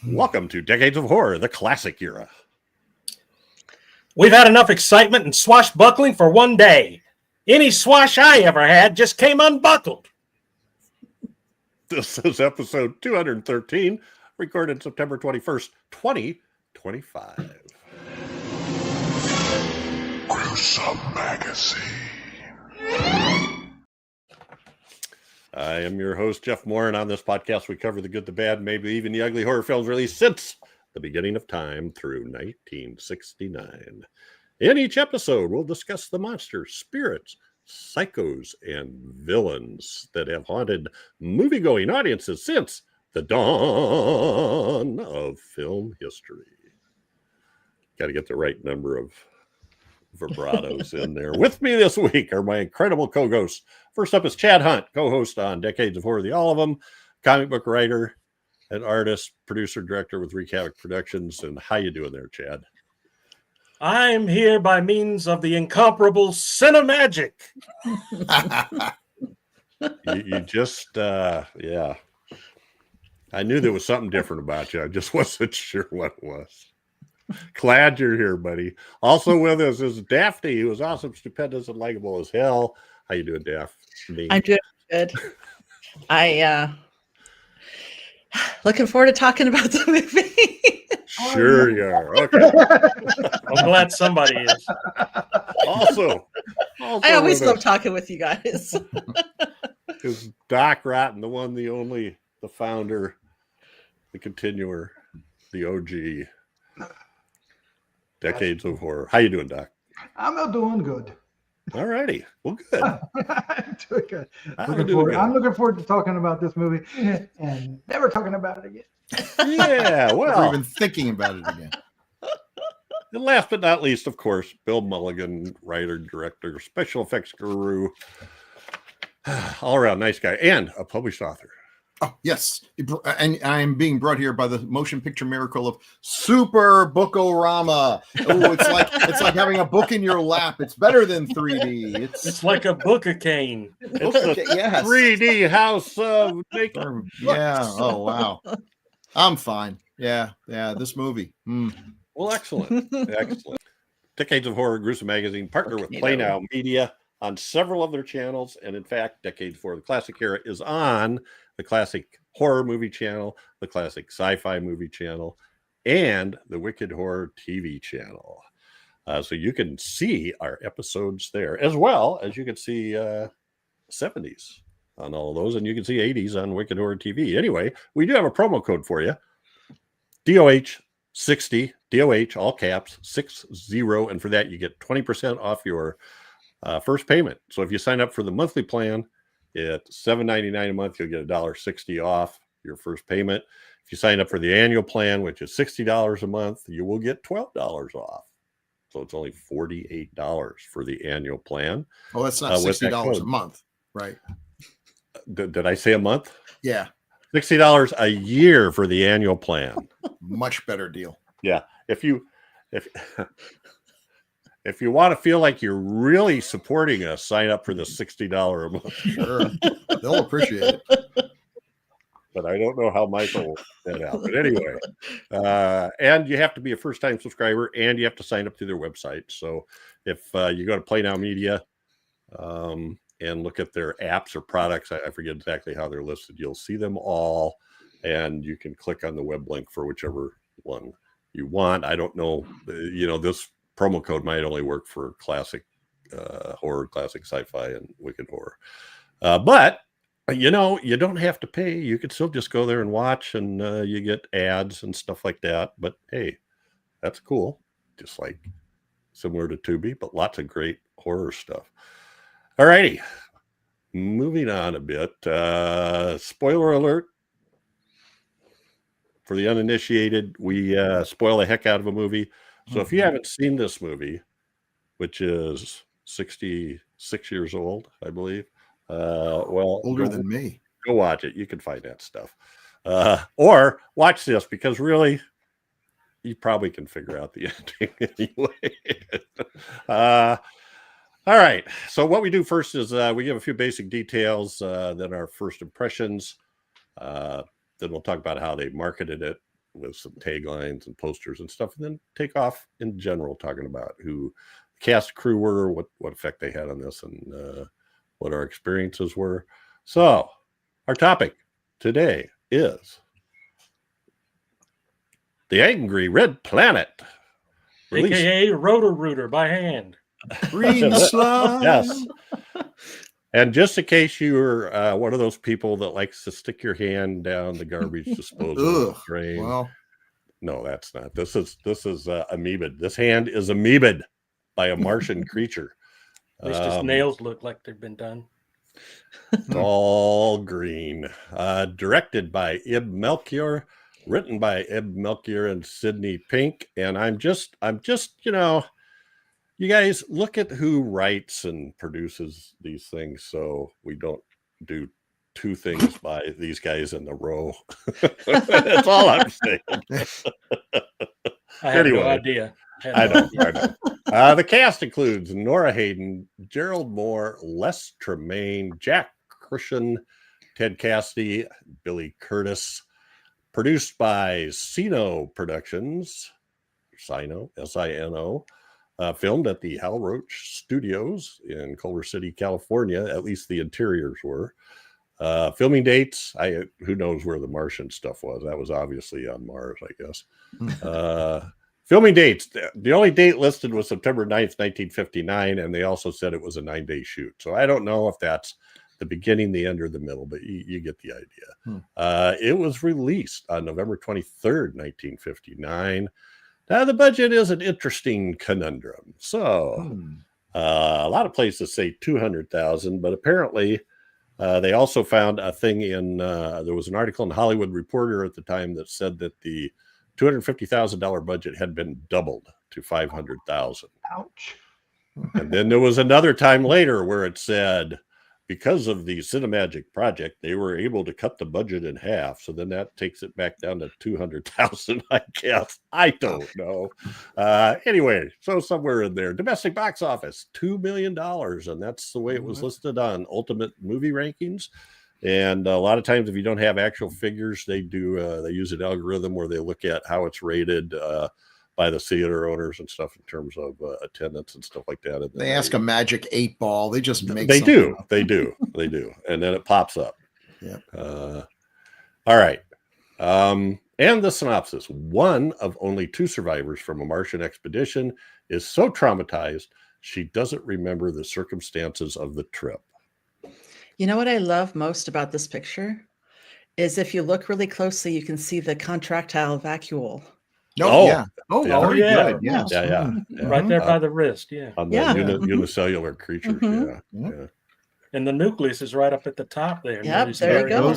Welcome to Decades of Horror, the classic era. We've had enough excitement and swashbuckling for one day. Any swash I ever had just came unbuckled. This is episode 213, recorded September 21st, 2025. Gruesome Magazine. I am your host, Jeff Mohr, and on this podcast we cover the good, the bad, maybe even the ugly horror films released since the beginning of time through 1969. In each episode, we'll discuss the monsters, spirits, psychos, and villains that have haunted movie-going audiences since the dawn of film history. Got to get the right number of vibratos in there. With me this week are my incredible co-hosts. First up is Chad Hunt, co-host on Decades of Horror, the All of Them, comic book writer and artist, producer, director with Wreak Havoc Productions. And how you doing there, Chad? I'm here by means of the incomparable Cinemagic. you just, yeah. I knew there was something different about you. I just wasn't sure what it was. Glad you're here, buddy. Also with us is Daphne, who is awesome, stupendous, and likable as hell. How you doing, Daphne? I'm doing good. Looking forward to talking about the movie. Sure you are. Okay. I'm glad somebody is. Also I always love talking with you guys. Is Doc Rotten, the one, the only, the founder, the continuer, the OG. Decades of Horror. How you doing, Doc? I'm not doing good. All righty. Well, good. I'm doing good. I'm looking forward to talking about this movie and never talking about it again. Yeah, well. Or even thinking about it again. And last but not least, of course, Bill Mulligan, writer, director, special effects guru, all around nice guy, and a published author. Oh, yes. And I am being brought here by the motion picture miracle of Super Bookorama. Oh, it's like having a book in your lap. It's better than 3D. It's like a book of cane. It's the 3D house of naked. Yeah. Oh, wow. I'm fine. Yeah. This movie. Well, excellent. Excellent. Decades of Horror, Gruesome Magazine, partner with Play Now Media on several of their channels. And in fact, Decades of Horror, the classic era, is on the classic horror movie channel, the classic sci-fi movie channel, and the Wicked Horror TV channel. So you can see our episodes there, as well as you can see 70s on all of those, and you can see 80s on Wicked Horror TV. Anyway, we do have a promo code for you. DOH 60, DOH, all caps, 60, and for that you get 20% off your first payment. So if you sign up for the monthly plan, at $7.99 a month, you'll get $1.60 off your first payment. If you sign up for the annual plan, which is $60 a month, you will get $12 off. So it's only $48 for the annual plan. Oh, that's not $60 a month, right? Did I say a month? Yeah. $60 a year for the annual plan. Much better deal. Yeah. If you want to feel like you're really supporting us, sign up for the $60 a month. Sure. They'll appreciate it. But I don't know how Michael will that out. But anyway, and you have to be a first-time subscriber, and you have to sign up through their website. So if you go to Play Now Media and look at their apps or products, I forget exactly how they're listed, you'll see them all, and you can click on the web link for whichever one you want. I don't know, this promo code might only work for classic horror, classic sci-fi, and Wicked Horror. But, you don't have to pay. You could still just go there and watch, and you get ads and stuff like that. But, hey, that's cool. Just like similar to Tubi, but lots of great horror stuff. All righty. Moving on a bit. Spoiler alert. For the uninitiated, we spoil the heck out of a movie. So if you haven't seen this movie, which is 66 years old, I believe, older than me. Go watch it. You can find that stuff. Or watch this, because really, you probably can figure out the ending anyway. All right. So what we do first is we give a few basic details, then our first impressions. Then we'll talk about how they marketed it, with some taglines and posters and stuff, and then take off in general, talking about who the cast crew were, what effect they had on this, and what our experiences were. So our topic today is The Angry Red Planet. AKA Roto-Rooter by hand. Green slime. Yes. And just in case you're one of those people that likes to stick your hand down the garbage disposal drain. Well, no, that's not. This is amoebid. This hand is amoebid by a Martian creature. At least his nails look like they've been done. It's all green. Directed by Ib Melchior, written by Ib Melchior and Sidney Pink. And I'm just, you guys look at who writes and produces these things, so we don't do two things by these guys in a row. That's all I'm saying. I have no idea. I know. The cast includes Nora Hayden, Gerald Mohr, Les Tremaine, Jack Crushon, Ted Cassidy, Billy Curtis. Produced by Sino Productions, Sino, S-I-N-O. Filmed at the Hal Roach Studios in Culver City, California. At least the interiors were. Filming dates, who knows where the Martian stuff was. That was obviously on Mars, I guess. Filming dates, the only date listed was September 9th, 1959, and they also said it was a 9-day shoot. So I don't know if that's the beginning, the end, or the middle, but you get the idea. It was released on November 23rd, 1959. Now, the budget is an interesting conundrum. So, a lot of places say $200,000, but apparently they also found a thing in, there was an article in Hollywood Reporter at the time that said that the $250,000 budget had been doubled to $500,000. Ouch. And then there was another time later where it said, because of the Cinemagic project, they were able to cut the budget in half. So then that takes it back down to $200,000, I guess. I don't know. Anyway, so somewhere in there, domestic box office, $2 million. And that's the way it was listed on Ultimate Movie Rankings. And a lot of times, if you don't have actual figures, they use an algorithm where they look at how it's rated by the theater owners and stuff in terms of attendance and stuff like that. And they ask a magic 8-ball. They just make they do. And then it pops up. Yeah. All right. And the synopsis. One of only 2 survivors from a Martian expedition is so traumatized she doesn't remember the circumstances of the trip. You know what I love most about this picture is if you look really closely, you can see the contractile vacuole. Yeah. Very good. Yes. Yeah. Right there by the wrist, On the unicellular creatures. Yeah. And the nucleus is right up at the top there. Yep, there you go.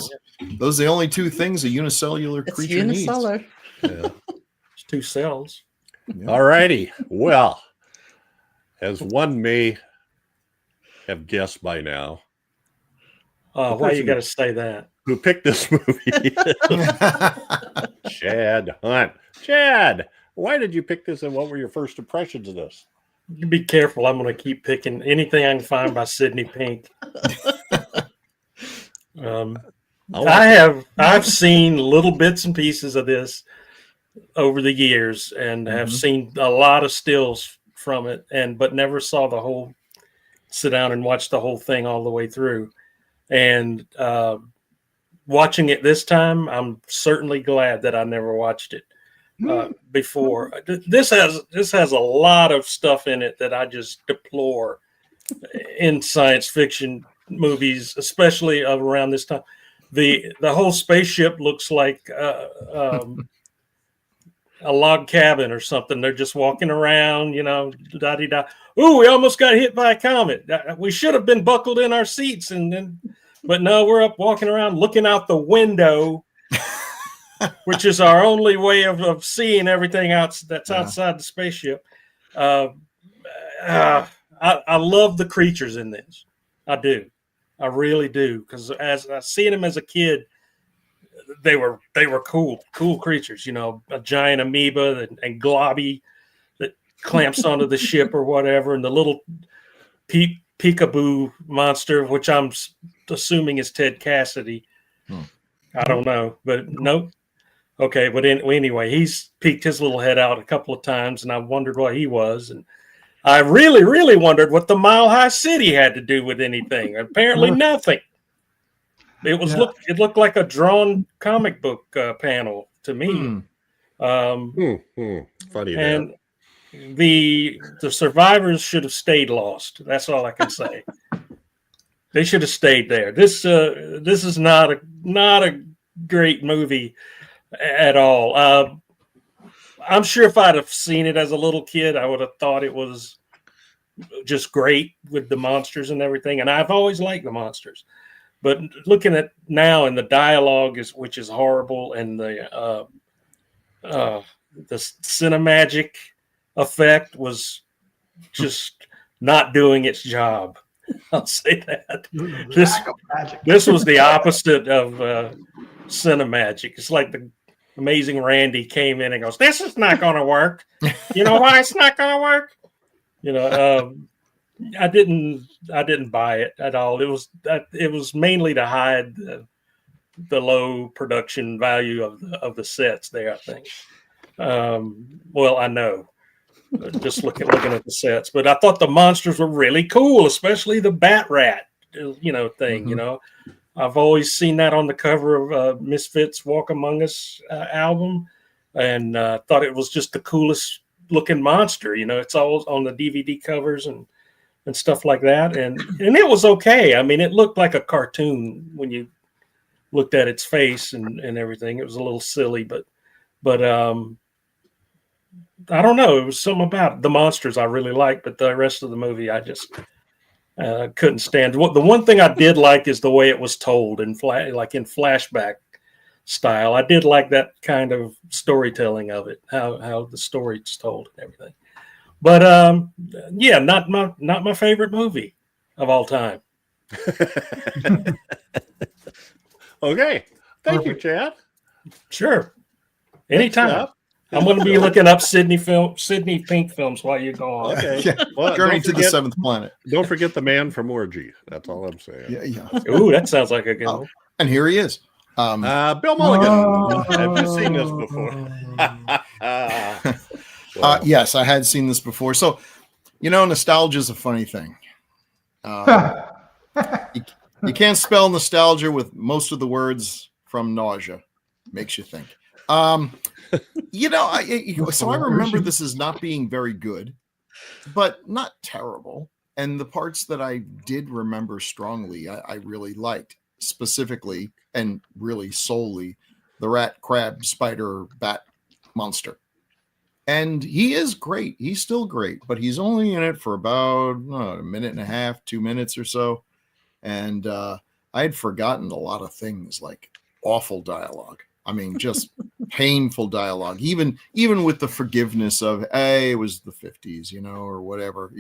Those are the only 2 things a unicellular It's creature unicellular. needs. Yeah. It's 2 cells. Yeah. All righty. Well, as one may have guessed by now, Why you got to say that? who picked this movie? Chad Hunt. Chad, why did you pick this, and what were your first impressions of this? You be careful. I'm going to keep picking anything I can find by Sidney Pink. I've seen little bits and pieces of this over the years, and have seen a lot of stills from it, but never saw the whole. Sit down and watch the whole thing all the way through, and watching it this time, I'm certainly glad that I never watched it before. This has a lot of stuff in it that I just deplore in science fiction movies, especially around this time. The whole spaceship looks like a log cabin or something. They're just walking around, da-di-da. Ooh, we almost got hit by a comet. We should have been buckled in our seats, but no, we're up walking around looking out the window, which is our only way of seeing everything that's outside the spaceship. I love the creatures in this. I do. I really do. Because as I seen them as a kid, they were cool creatures, a giant amoeba and globby that clamps onto the ship or whatever, and the little peekaboo monster, which I'm assuming is Ted Cassidy. I don't know, but nope. Okay, but anyway, he's peeked his little head out a couple of times, and I wondered what he was. And I really, really wondered what the Mile High City had to do with anything. Apparently, nothing. It was It looked like a drawn comic book panel to me. Funny. And the survivors should have stayed lost. That's all I can say. They should have stayed there. This is not a great movie at all. I'm sure if I'd have seen it as a little kid, I would have thought it was just great with the monsters and everything. And I've always liked the monsters. But looking at now, and the dialogue which is horrible, and the cinemagic effect was just not doing its job. I'll say that. This was the opposite of cinemagic. It's like the Amazing Randy came in and goes, "This is not going to work." You know why it's not going to work? You know, I didn't buy it at all. It was mainly to hide the low production value of the sets there, I think. Well, I know, just looking at the sets, but I thought the monsters were really cool, especially the Bat Rat, thing. You know, I've always seen that on the cover of Misfits Walk Among Us album, and thought it was just the coolest looking monster. You know, it's all on the DVD covers and stuff like that, and it was okay. I mean, it looked like a cartoon when you looked at its face and everything. It was a little silly, but I don't know. It was something about the monsters I really liked, but the rest of the movie I just couldn't stand. The one thing I did like is the way it was told in flashback style. I did like that kind of storytelling of it, how the story's told and everything. But yeah, not my favorite movie of all time. Okay, thank you, Chad. Sure, anytime. I'm going to be looking up Sydney Pink films while you go on. Okay. Yeah. Well, Journey to the Seventh Planet. Don't forget the man from Orgy. That's all I'm saying. Yeah. Ooh, that sounds like a good one. And here he is. Bill Mulligan. Have you seen this before? Yes, I had seen this before. So, nostalgia is a funny thing. You can't spell nostalgia with most of the words from nausea. Makes you think. So I remember this as not being very good, but not terrible. And the parts that I did remember strongly, I really liked, specifically and really solely the rat, crab, spider, bat monster. And he is great. He's still great, but he's only in it for about a minute and a half, 2 minutes or so. And I had forgotten a lot of things, like awful dialogue. I mean, just painful dialogue, even with the forgiveness of, hey, it was the 50s, or whatever,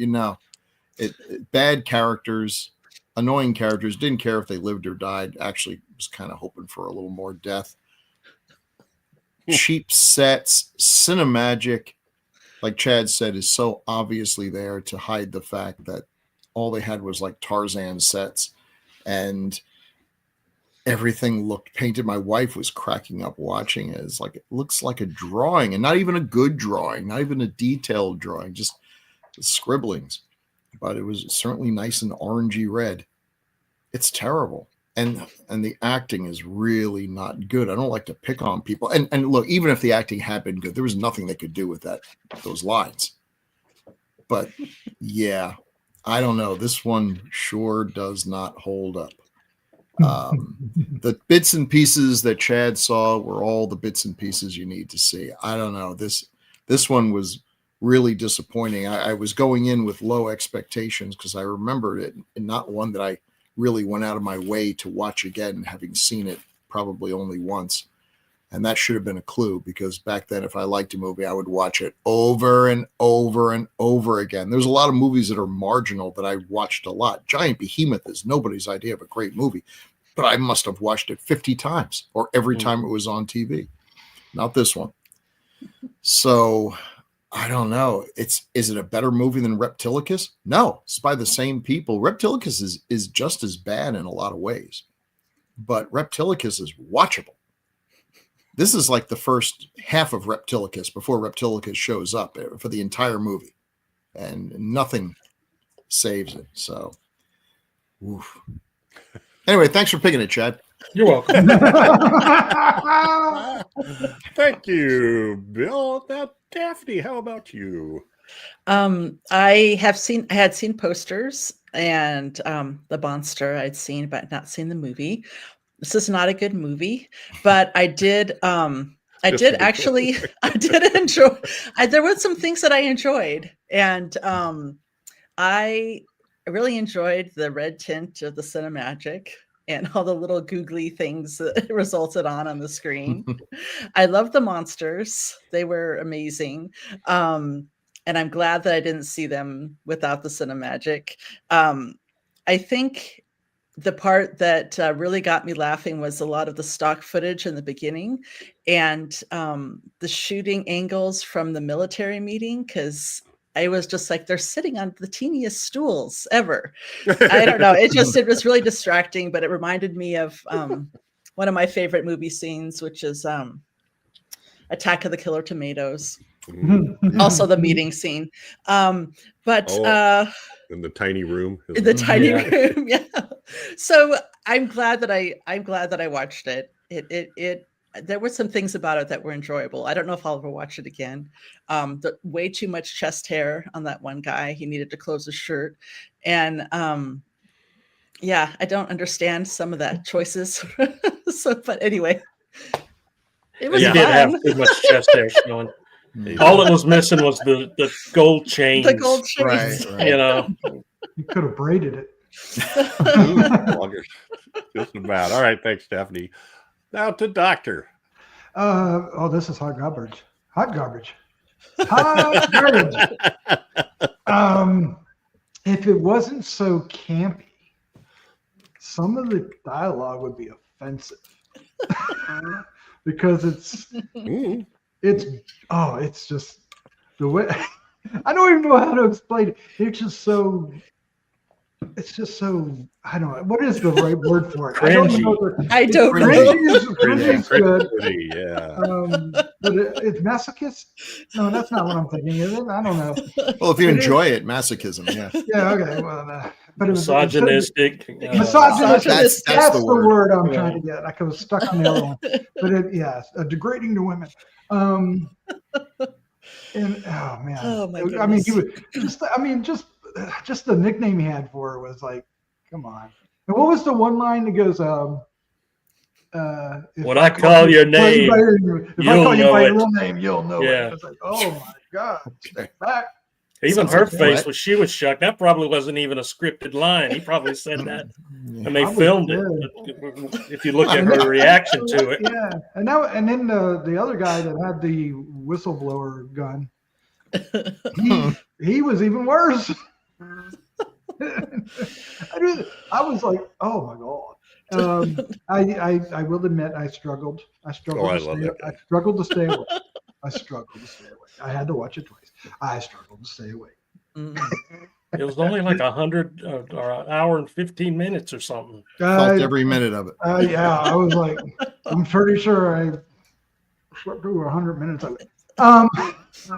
bad characters, annoying characters, didn't care if they lived or died, actually was kind of hoping for a little more death. Cheap sets, cinemagic, like Chad said, is so obviously there to hide the fact that all they had was like Tarzan sets, and everything looked painted. My wife was cracking up watching it. It's like, it looks like a drawing, and not even a good drawing, not even a detailed drawing, just scribblings. But it was certainly nice and orangey red. It's terrible. And the acting is really not good. I don't like to pick on people. And look, even if the acting had been good, there was nothing they could do with those lines. But yeah, I don't know. This one sure does not hold up. The bits and pieces that Chad saw were all the bits and pieces you need to see. I don't know. This one was really disappointing. I was going in with low expectations because I remembered it, and not one that I really went out of my way to watch again, having seen it probably only once. And that should have been a clue, because back then, if I liked a movie, I would watch it over and over and over again. There's a lot of movies that are marginal that I watched a lot. Giant Behemoth is nobody's idea of a great movie, but I must have watched it 50 times or every time it was on TV. Not this one. So I don't know. Is it a better movie than Reptilicus? No, it's by the same people. Reptilicus is just as bad in a lot of ways, but Reptilicus is watchable. this is like the first half of Reptilicus before Reptilicus shows up for the entire movie, and nothing saves it. So, oof. Anyway, thanks for picking it, Chad. You're welcome. Thank you, Bill. Now, Daphne, how about you? I had seen posters and the monster I'd seen, but not seen the movie. This is not a good movie, but I did enjoy. There were some things that I enjoyed, and I really enjoyed the red tint of the Cinemagic and all the little googly things that it resulted on the screen. I love the monsters; they were amazing. And I'm glad that I didn't see them without the Cinemagic. I think the part that really got me laughing was a lot of the stock footage in the beginning and the shooting angles from the military meeting, because I was just like, they're sitting on the teeniest stools ever. I don't know. It was really distracting, but it reminded me of one of my favorite movie scenes, which is Attack of the Killer Tomatoes. Also the meeting scene. In the tiny room. In the tiny room, yeah. So I'm glad that I watched it. It there were some things about it that were enjoyable. I don't know if I'll ever watch it again. The way too much chest hair on that one guy. He needed to close his shirt. And yeah, I don't understand some of that choices. But anyway. It was fun. Did have too much chest hair showing. All it was missing was the gold chains. The gold chains. Right. You know. You could have braided it. Just about. All right. Thanks, Stephanie. Now to Doctor. This is hot garbage. Hot garbage. Hot garbage. If it wasn't so campy, some of the dialogue would be offensive. Because it's just the way I don't even know how to explain it. It's just so I don't know what is the right word for it. Cringy. I don't know. Cringy is good. Yeah. But it's masochist. No, that's not what I'm thinking. Is it? I don't know. Well, if you enjoy it, masochism, yeah. Yeah. Okay. Well, but it was Misogynistic. Misogynist. That's the word I'm Yeah. trying to get. I was stuck in the other one. But degrading to women. And oh man. Oh my goodness. I mean, just the nickname he had for her was like, come on. And what was the one line that goes, When I call your name, if I call you by your real name, you'll know Yeah. it. It's like, oh my God. Back. even Sounds her like face what? when she was shocked. That probably wasn't even a scripted line. He probably said that, and they Probably filmed did. it. If you look at her reaction to it, Yeah. And then the other guy that had the whistleblower gun, he was even worse. I was like, oh my God. I will admit I struggled. I struggled to stay away. I had to watch it twice. I struggled to stay away. it was only like 100 or an hour and 15 minutes or something. Felt every minute of it. Yeah, I was like, I'm pretty sure I slept through 100 minutes of it.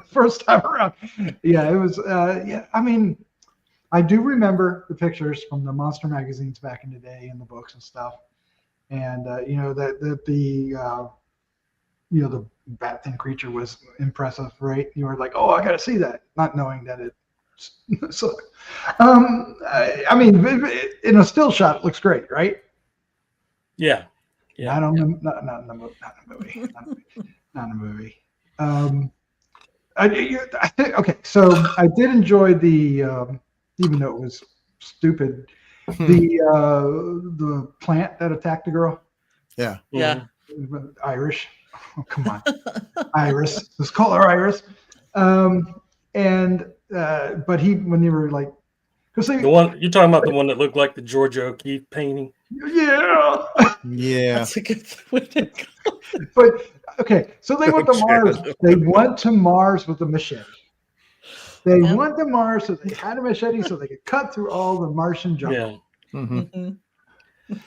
First time around. Yeah, it was. Yeah, I mean, I do remember the pictures from the monster magazines back in the day and the books and stuff, and the bat thing creature was impressive, right? You were like, oh, I got to see that, not knowing that it. So, I mean, in a still shot, it looks great, right? Yeah. Not in the movie. I think okay. So I did enjoy the, even though it was stupid, the plant that attacked the girl. Yeah. Yeah. Irish. Oh, come on, Iris. Let's call her Iris. But when they were like, because The one you're talking about, the one that looked like the Georgia O'Keeffe painting. yeah. Yeah. That's a good thing. But okay, so they went to Mars. They went to Mars with a machete. They went to Mars, so they had a machete, so they could cut through all the Martian jungle. Yeah. Mm-hmm.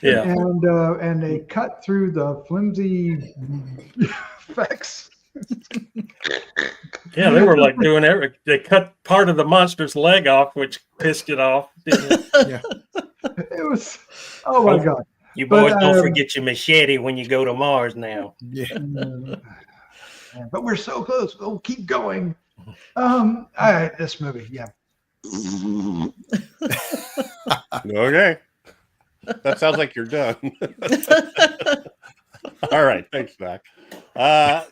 Yeah. And they cut through the flimsy effects. Yeah, they were like doing everything. They cut part of the monster's leg off, which pissed it off. Didn't it? Yeah. It was, oh my God. You But, boys don't forget your machete when you go to Mars now. Yeah. But we're so close. We'll keep going. This movie, yeah. Okay. That sounds like you're done. All right. Thanks, Doc. I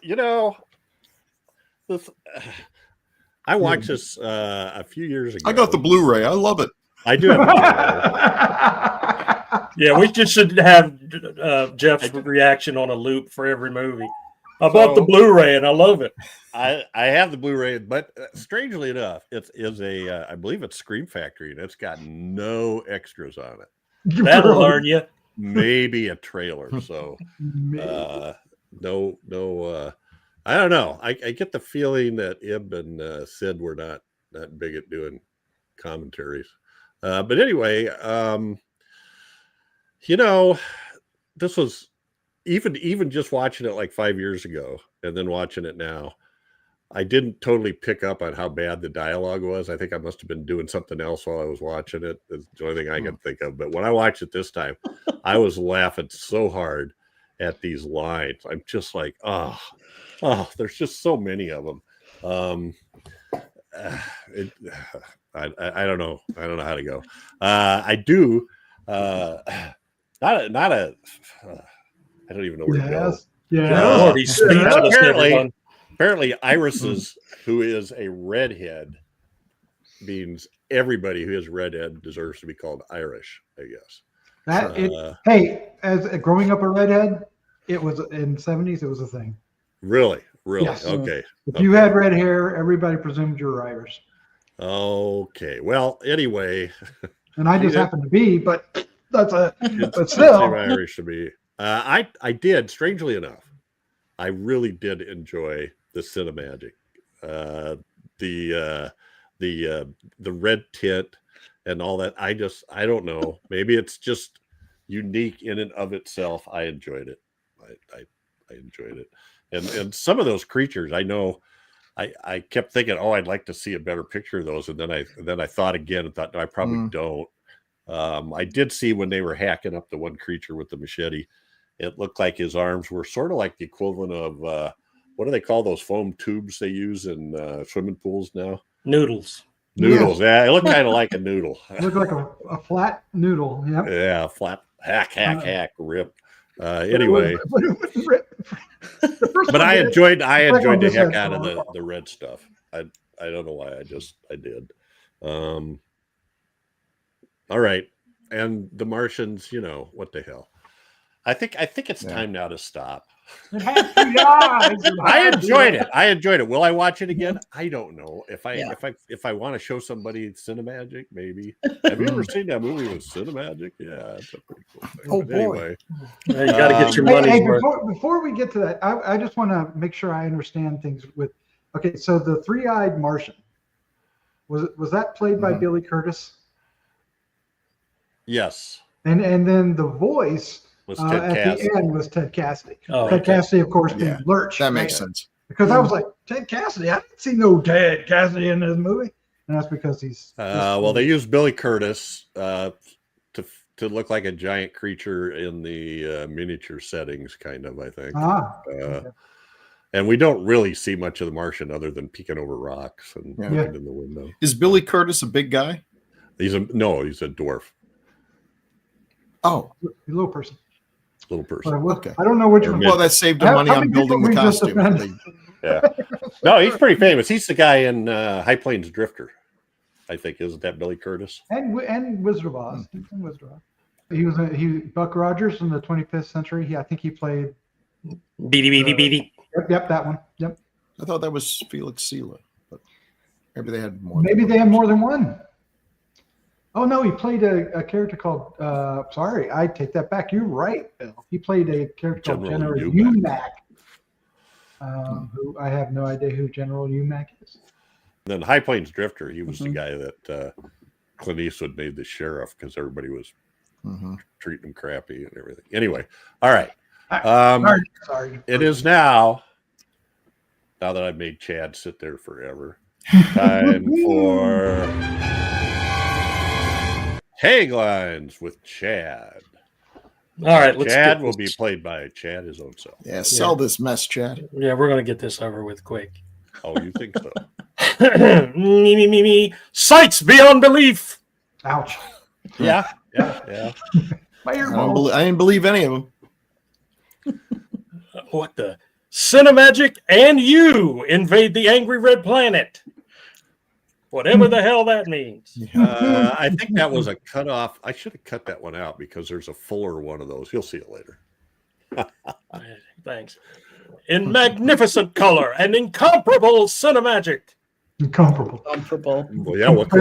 watched this a few years ago. I got the Blu-ray. I love it. I do have a Blu-ray. Yeah, we just should have Jeff's reaction on a loop for every movie. I bought the Blu-ray and I love it. I have the Blu-ray, but strangely enough, it is a I believe it's Scream Factory, and it's got no extras on it. That'll learn you. Maybe a trailer. So no. I don't know. I get the feeling that Ib and Sid were not big at doing commentaries. But anyway, this was even just watching it like 5 years ago and then watching it now. I didn't totally pick up on how bad the dialogue was. I think I must have been doing something else while I was watching it. That's the only thing I can think of. But when I watched it this time, I was laughing so hard at these lines. I'm just like, oh, there's just so many of them. I don't know. I don't know how to go. I do. I don't even know where to go. Yeah. Apparently, Iris's, who is a redhead, means everybody who is redhead deserves to be called Irish, I guess. Hey, as growing up a redhead, it was in the 70s. It was a thing. Really? Yes. Okay. If you had red hair, everybody presumed you were Irish. Okay. Well, anyway. And I just happen to be, but but still Irish to me. I did, strangely enough. I really did enjoy the Cinemagic. The red tint and all that. I don't know. Maybe it's just unique in and of itself. I enjoyed it. I enjoyed it. And some of those creatures, I know I kept thinking, I'd like to see a better picture of those. And then I thought again and thought, no, I probably don't. I did see when they were hacking up the one creature with the machete, it looked like his arms were sort of like the equivalent of what do they call those foam tubes they use in swimming pools now? Noodles. Yeah, it looked kind of like a noodle. It looked like a flat noodle. Yep. Yeah, flat hack, rip. Anyway, but I enjoyed the heck out of the red stuff. I don't know why. I did. All right, and the Martians. What the hell? I think it's time now to stop. I enjoyed it. Will I watch it again? I don't know. If I want to show somebody Cinemagic, maybe. Have you ever seen that movie with Cinemagic? Yeah, it's a pretty cool thing. Oh, but boy. Anyway, you got to get your money's worth. Before we get to that, I just want to make sure I understand things with. Okay, so the three-eyed Martian was that played by Billy Curtis? yes. And then the voice Was Ted at Cassidy. the end was Ted Cassidy. Oh, Ted okay. Cassidy, of course, being Lurch. That makes sense. Because I was like, Ted Cassidy? I didn't see no Ted Cassidy in this movie. And that's because he's. Well, they used Billy Curtis to look like a giant creature in the miniature settings, kind of, I think. Okay. And we don't really see much of the Martian other than peeking over rocks and looking in the window. Is Billy Curtis a big guy? He's a dwarf. Oh, A little person. Little person. okay. I don't know which one. Well, that saved him money on building the costume. Yeah. No, he's pretty famous. He's the guy in High Plains Drifter, I think. Isn't that Billy Curtis? And Wizard of Oz. He's in Wizard of Oz. He was Buck Rogers in the 25th century. I think he played. Beady. Yep, that one. Yep. I thought that was Felix Sela, but maybe they had more. Maybe they had more than one. Oh no, he played a character called. Sorry, I take that back. You're right, Bill. He played a character called General Umack. Who I have no idea who General Umack is. Then High Plains Drifter, he was the guy that Clint Eastwood made the sheriff because everybody was treating them crappy and everything. Anyway, all right. Sorry. It is now that I've made Chad sit there forever, time for Taglines with Chad. All right, let's Chad get will this. be played by Chad his own self. Yeah, sell this mess, Chad. Yeah, we're going to get this over with quick. Oh, you think so? Me. Sights beyond belief. Ouch. Yeah. I didn't believe any of them. What the? Cinemagic and you invade the angry red planet. Whatever the hell that means. I think that was a cutoff. I should have cut that one out because there's a fuller one of those. You'll see it later. Thanks. In magnificent color and incomparable cinemagic. Incomparable. Well, yeah, what could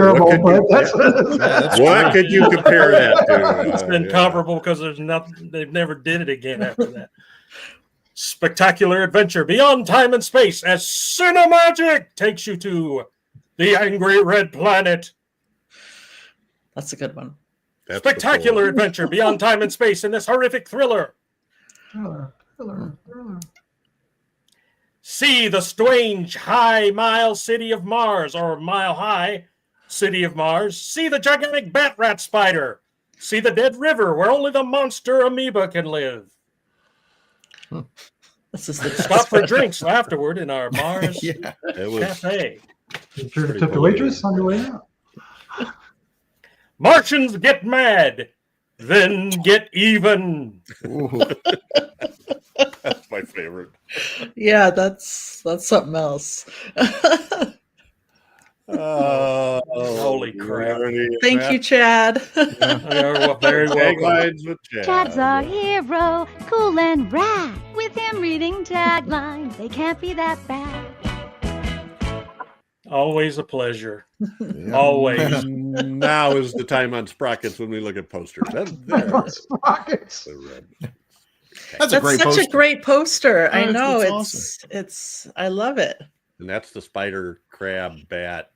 you compare that to? It's incomparable because there's nothing. They've never did it again after that. Spectacular adventure beyond time and space as Cinemagic takes you to the angry red planet. That's a good one. That's Spectacular adventure beyond time and space in this horrific thriller. Thriller. See the strange high mile city of Mars, or mile high city of Mars. See the gigantic bat rat spider. See the dead river where only the monster amoeba can live. This is the Stop for drinks afterward in our Mars cafe. You sure to tip the waitress on your way out? Martians get mad, then get even. That's my favorite. Yeah, that's something else. Holy crap. Thank you, Chad. You're very welcome. Taglines with Chad. Chad's a hero, cool and rad. With him reading taglines, they can't be that bad. Always a pleasure. Always. Now is the time on Sprockets when we look at posters. Sprockets. That's a great such poster. a great poster. I know it's it's awesome. it's I love it. And that's the spider, crab, bat.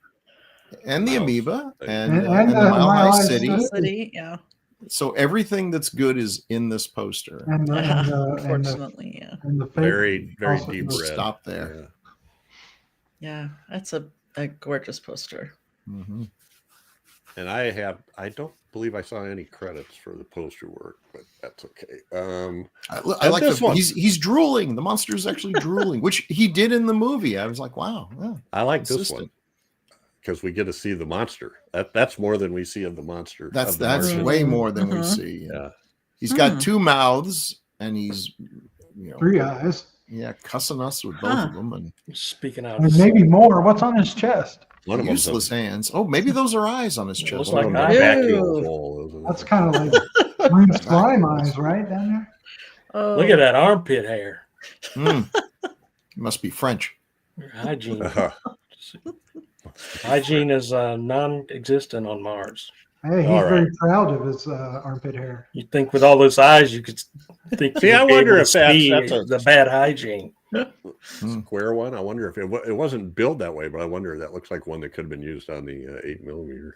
And the amoeba and And the the Mile High Mile City. City. City, yeah. So everything that's good is in this poster. And Unfortunately, yeah. the fake Very, very also deep goes- red. Stop there. Yeah, that's a gorgeous poster. Mm-hmm. And I don't believe I saw any credits for the poster work, but that's okay. I like this one. He's drooling. The monster is actually drooling, which he did in the movie. I was like, wow. Yeah. I like this Consistent. one because we get to see the monster. That's more than we see of the monster. That's of the that's Martian. way more than we see. Yeah. He's got two mouths and he's 3 eyes. Yeah, cussing us with both of them and Speaking out. And maybe more. What's on his chest? One of them's a- useless hands. Oh, maybe those are eyes on his chest. Looks one of like them's a eyes. vacuum Ew. hole, isn't it? That's kind of like green slime eyes, right down there. Oh, Look at that armpit hair. Must be French. Hygiene. Hygiene is non-existent on Mars. Hey, he's All right. very proud of his armpit hair. You'd think with all those eyes, you could think. See, you'd I be wonder able if to that's- see that's a- the bad hygiene. Square one. I wonder if it wasn't built that way, but I wonder if that looks like one that could have been used on the 8mm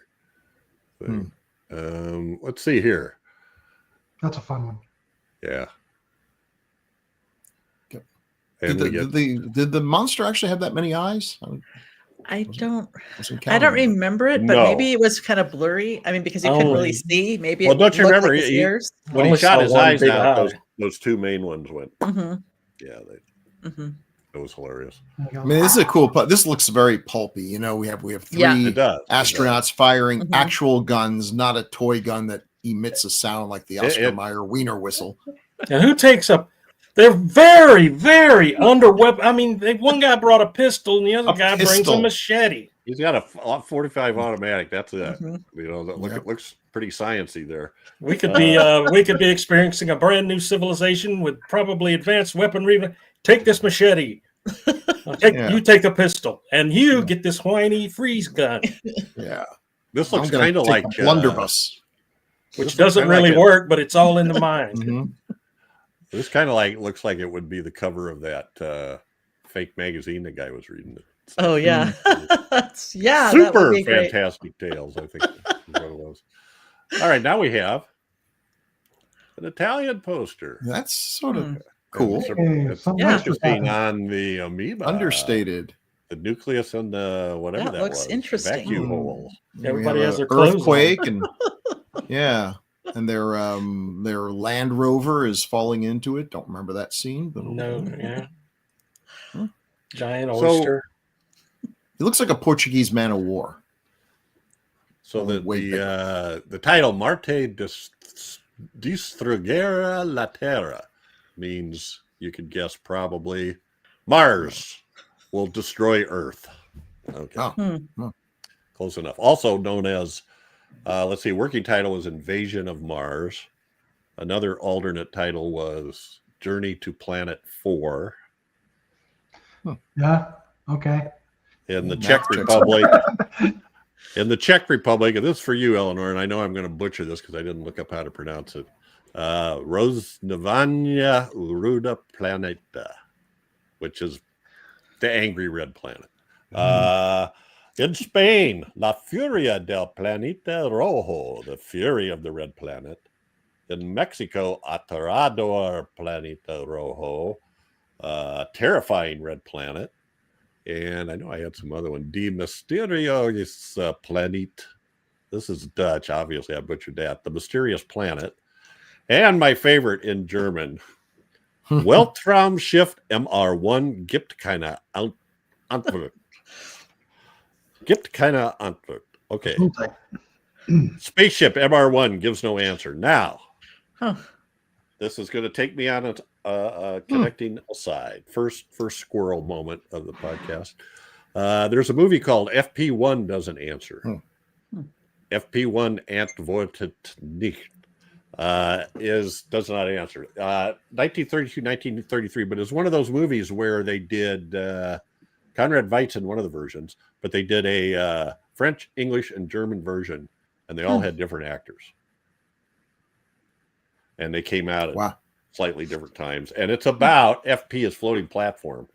thing. Let's see here. That's a fun one. Yeah. Yep. And Did the monster actually have that many eyes? I don't Wasn't I don't counting. remember it, but No. maybe it was kind of blurry. I mean, because you couldn't really see. Maybe Well, it don't you looked remember like his he- ears. when he Only shot saw his one eyes big out, eye. those two main ones went. Mm-hmm. Yeah, Mm-hmm. it was hilarious. I mean, this is a cool. This looks very pulpy. You know, we have three Yeah. It does. astronauts firing Mhm. actual guns, not a toy gun that emits a sound like the Oscar It- Mayer wiener whistle. Now, who takes up? They're very, very underweapon. I mean, one guy brought a pistol, and the other A guy brings pistol. a machete. He's got a 45 automatic. That's it. Mhm. You know, Yep. it looks pretty sciencey there. We could be experiencing a brand new civilization with probably advanced weaponry. Take this machete. You take a pistol, and you get this whiny freeze gun, Yeah, This I'm looks gonna kind of take like a blunderbuss. which This looks doesn't kinda really like a- work, but it's all in the mind. Mhm. This kind of like looks like it would be the cover of that fake magazine the guy was reading. Oh yeah, yeah. that would Super be great. fantastic tales. I think is what it was. All right, now we have An Italian poster. That's sort of And cool. it's Some Yeah. interesting on the amoeba. Understated. The nucleus and the whatever That looks was. interesting. Vacuum Hmm. hole. Everybody We has have their an clothes on. earthquake and yeah, and their Land Rover is falling into it. Don't remember that scene, but No, yeah. Huh. Giant So- oyster. it looks like a Portuguese man of war. So Only the way bigger. the title Marte Distrugera la Terra means, you could guess, probably Mars will destroy Earth. Okay. Oh. Close enough. Also known as, let's see, working title was Invasion of Mars. Another alternate title was Journey to Planet 4. Yeah. Okay. In the Math Czech checks Republic. In the Czech Republic, and this is for you, Eleanor, and I know I'm going to butcher this because I didn't look up how to pronounce it. Rosnevania Ruda Planeta, which is the angry red planet. In Spain, La Furia del Planeta Rojo, the fury of the red planet. In Mexico, Aterrador Planeta Rojo, terrifying red planet. And I know I had some other one. De Mysterious Planet. This is Dutch. Obviously, I butchered that. The Mysterious Planet. And my favorite in German. Weltraumschiff MR1 gibt keine Antwort. Gibt keine Antwort. Okay. Spaceship MR1 gives no answer. Now, this is going to take me on a connecting aside. First squirrel moment of the podcast. There's a movie called FP1 Doesn't Answer. FP1 Antwortet nicht. Does not answer. 1932, 1933, but it's one of those movies where they did Conrad Veidt in one of the versions, but they did a French, English, and German version, and they all had different actors. And they came out at slightly different times. And it's about FP is floating platform.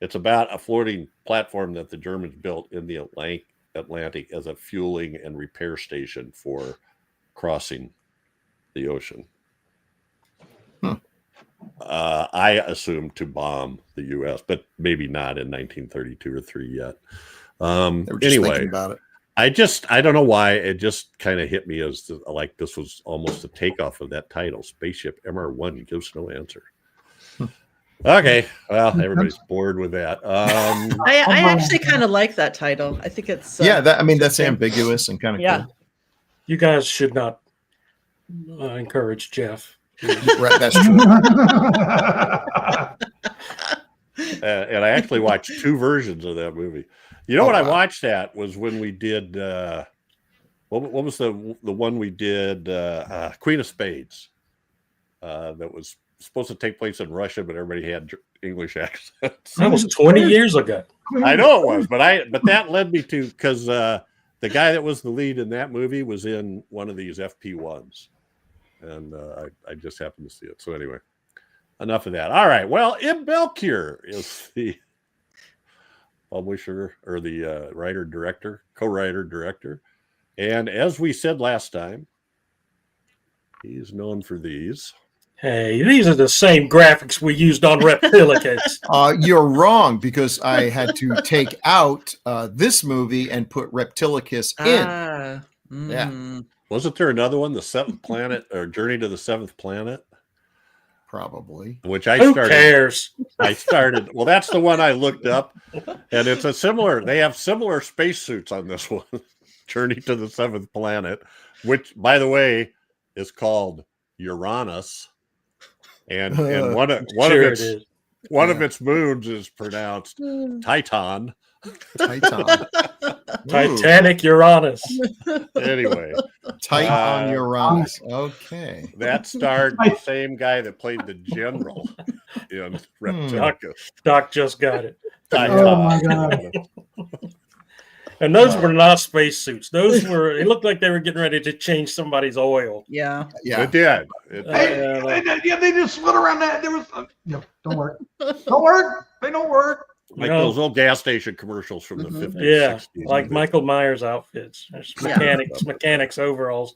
It's about a floating platform that the Germans built in the Atlantic as a fueling and repair station for crossing the ocean. I assume to bomb the U.S., but maybe not in 1932 or 3 yet. They were just thinking about it. I don't know why it just kind of hit me as like this was almost a takeoff of that title. Spaceship MR1 gives no answer. Okay, well, everybody's bored with that. I actually kind of like that title. I think it's that's ambiguous and kind of cool. You guys should not encourage Jeff. Right, that's true. And I actually watched 2 versions of that movie. You know what I watched that was when we did what was the one we did Queen of Spades that was supposed to take place in Russia, but everybody had English accents. That was 20 years ago. I know it was, but that led me to, because the guy that was the lead in that movie was in one of these FP1s, and I just happened to see it. So anyway, enough of that. All right. Well, embark is the publisher or the co-writer director, and as we said last time, he's known for these. Hey, these are the same graphics we used on Reptilicus. You're wrong, because I had to take out this movie and put Reptilicus in. Yeah. Wasn't there another one, The Seventh Planet, or Journey to the Seventh Planet? Probably. Which I Who started. cares? Well, that's the one I looked up, and it's they have similar spacesuits on this one, Journey to the Seventh Planet, which, by the way, is called Uranus, and one of its moons is pronounced Titan. Titanic Uranus. Anyway, Titan Uranus. Okay. That starred the same guy that played the general in Reptilicus. Doc just got it. Oh my God. And those were not spacesuits. Those were. It looked like they were getting ready to change somebody's oil. Yeah. It did. They just slid around that. There was don't work. Don't work. They don't work. Like those old gas station commercials from the 50s. Yeah, 60s, like Michael Myers outfits. There's mechanics overalls.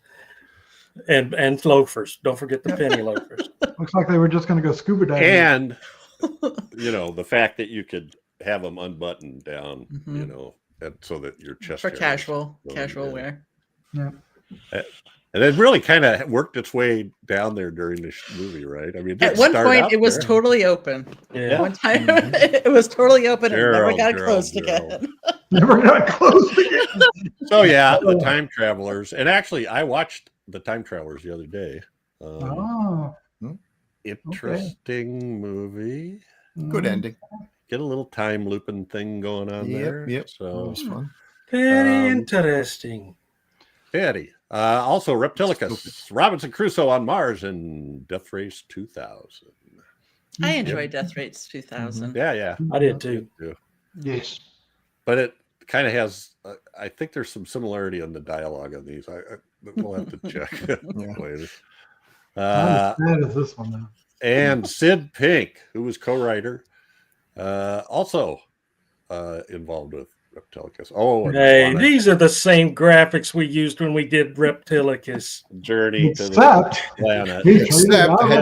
and loafers. Don't forget the penny loafers. Looks like they were just going to go scuba diving. And the fact that you could have them unbuttoned down, and so that your chest For hair casual is really, wear. Yeah. And it really kind of worked its way down there during the movie, right? I mean, At one point, it was totally open. Yeah. One time, it was totally open and never got Gerald, closed Gerald. again. Never got closed again. So yeah, the Time Travelers, and actually, I watched the Time Travelers the other day. Oh, Interesting movie. Good ending. Get a little time looping thing going on there. Yep. So That was fun. Very interesting. Eddie. Also, Reptilicus, Robinson Crusoe on Mars, and Death Race 2000. I enjoyed Death Race 2000. Yeah. I did too. yes. But it kind of has, I think there's some similarity on the dialogue on these. We'll have to check later. Not as bad as this one, though. And Sid Pink, who was co-writer, also involved with Reptilicus. Oh, Hey, these are the same graphics we used when we did Reptilicus. Journey to the Except planet. he Except turned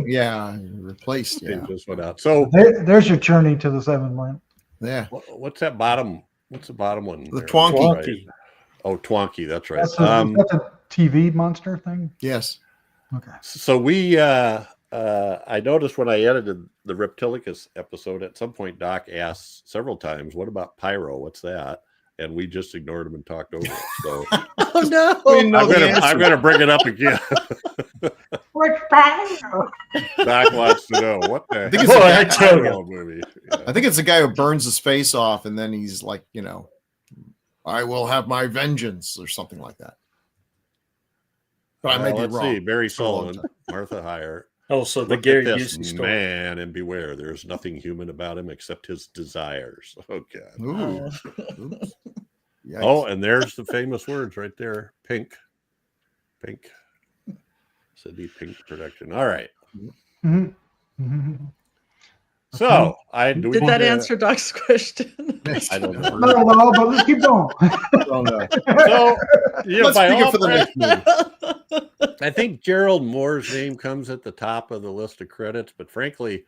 it out. replaced. It Yeah. just went out. So There's your journey to the seventh land. Yeah. what's that bottom? What's the bottom one? The there? Twonky. Twonky. Oh, Twonky. That's right. That's a TV monster thing. Yes. Okay. So we, I noticed when I edited the Reptilicus episode, at some point Doc asked several times, "What about Pyro? What's that?" And we just ignored him and talked over it. So Oh no! I'm gonna bring it up again. What's that? Doc wants to know what the think it's heck a is I that tell Pyro movie. Yeah. I think it's the guy who burns his face off and then he's like, I will have my vengeance or something like that. But I may be Let's wrong. see. Barry It's been a long Sullivan, Martha Heyer. Also, the Look at Gary this Busey story. man and beware. There's nothing human about him except his desires. Oh God. Ooh. Oops. Yikes. Oh, and there's the famous words right there. Pink. City Pink production. All right. Mhm. So Did that answer Doc's question? I don't know. No, but let's keep going. Oh, no. So, Let's by pick it all for the next movie. I think Gerald Mohr's name comes at the top of the list of credits, but frankly,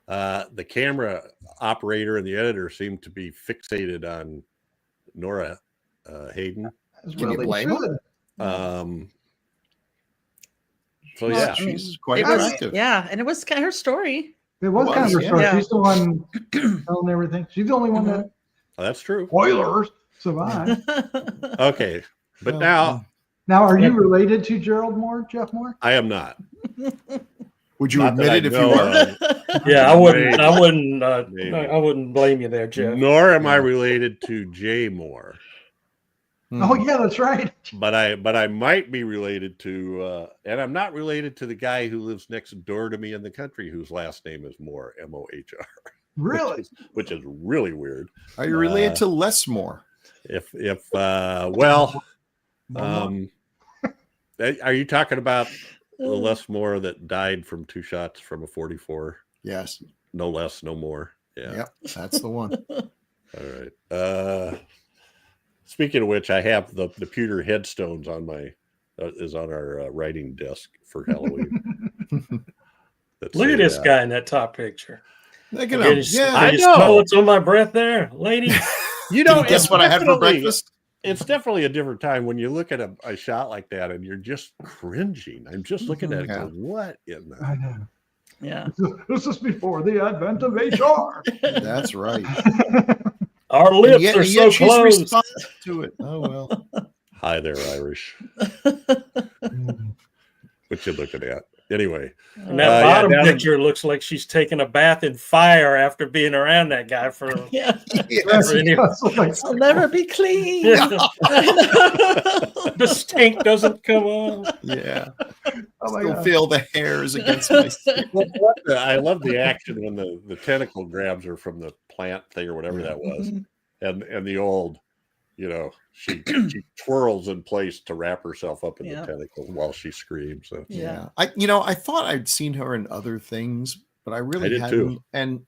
the camera operator and the editor seem to be fixated on Nora Hayden. That's Can you really blame good. So Well, yeah, I mean, She's quite It was, attractive. yeah, and it was kind of her story. It was It kind of her was, story. yeah. She's the one telling everything. She's the only one that that's true. spoilers survived. Okay, but Well, now Now, are you related to Gerald Mohr, Jeff Mohr? I am not. Would you Not that admit I it if you know were? of. Yeah, I wouldn't. Maybe. I wouldn't blame you there, Jeff. Nor am I related to Jay Moore. Oh, yeah, that's right. But I might be related to, and I'm not related to the guy who lives next door to me in the country whose last name is Mohr, M-O-H-R. Really? Which is really weird. Are you related to Les Moore? Are you talking about the Les Moore that died from 2 shots from a 44? Yes. No less, no more. Yeah. Yep. That's the one. All right. Speaking of which, I have the pewter headstones on my is on our writing desk for Halloween. Look at this guy in that top picture. Look at Can him. you, Yeah. can you know. smell what's on my breath there, lady? You Can know, you guess it's what I had for definitely- breakfast? It's definitely a different time when you look at a shot like that and you're just cringing. I'm just looking at it. Yeah. Going, what in the? I know. Yeah. This is before the advent of HR. That's right. Our And lips yet- are and so yet she's closed. responsive to it. Oh well. Hi there, Irish. What you looking at? Anyway, And that bottom down in- picture looks like she's taking a bath in fire after being around that guy for. Yeah. Yes, For any- that's what I said. I'll never be clean. The stink doesn't come on. Yeah. Oh my Still God. feel the hairs against my skin. I love the action when the tentacle grabs her from the plant thing or whatever that was, and the old, she twirls in place to wrap herself up in Yeah. the tentacle while she screams. So. Yeah. I thought I'd seen her in other things, but I really I did hadn't. too. And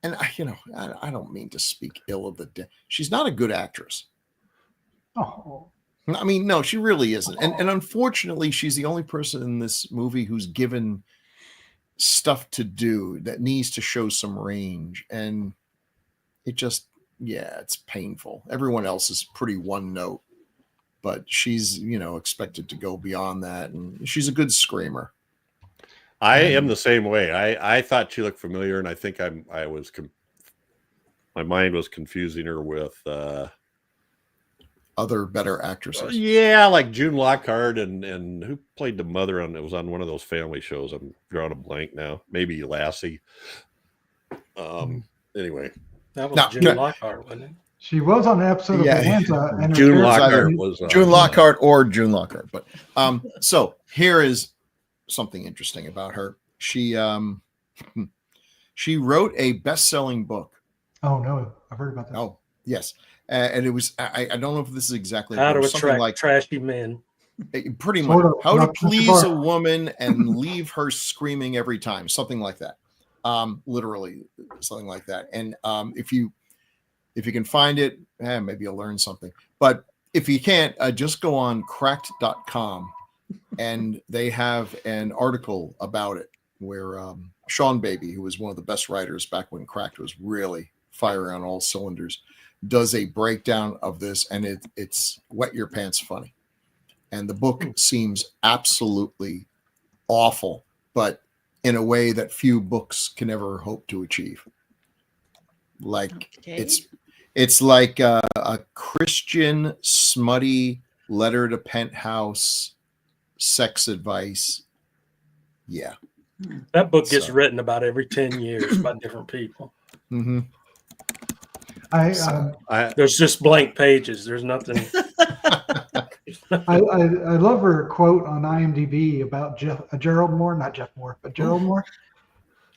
I don't mean to speak ill of the dead. She's not a good actress. Oh, I mean, no, she really isn't. And unfortunately, she's the only person in this movie who's given stuff to do that needs to show some range. And it just, yeah, it's painful. Everyone else is pretty one note, but she's, expected to go beyond that. And she's a good screamer. I am the same way. I thought she looked familiar, and I think my mind was confusing her with other better actresses. Yeah, like June Lockhart and who played the mother on, it was on one of those family shows. I'm drawing a blank now. Maybe Lassie. Anyway. That was June Lockhart, wasn't it? She was on an episode of Atlanta. And June Lockhart was June Lockhart or June Lockhart. But so here is something interesting about her. She wrote a best-selling book. Oh no, I've heard about that. Oh yes, and it was I don't know if this is exactly how to attract like trashy men. Pretty much how to please a woman and leave her screaming every time, something like that. Literally something like that. And if you can find it, maybe you'll learn something. But if you can't, just go on cracked.com and they have an article about it where Sean Baby, who was one of the best writers back when Cracked was really firing on all cylinders, does a breakdown of this, and it's wet your pants funny. And the book seems absolutely awful, but in a way that few books can ever hope to achieve. Like it's like a Christian smutty letter to penthouse sex advice. Yeah. That book gets written about every 10 years by different people. Mm-hmm. There's just blank pages. There's nothing. I love her quote on IMDb about Gerald Mohr, not Jeff Mohr, but Gerald Mohr.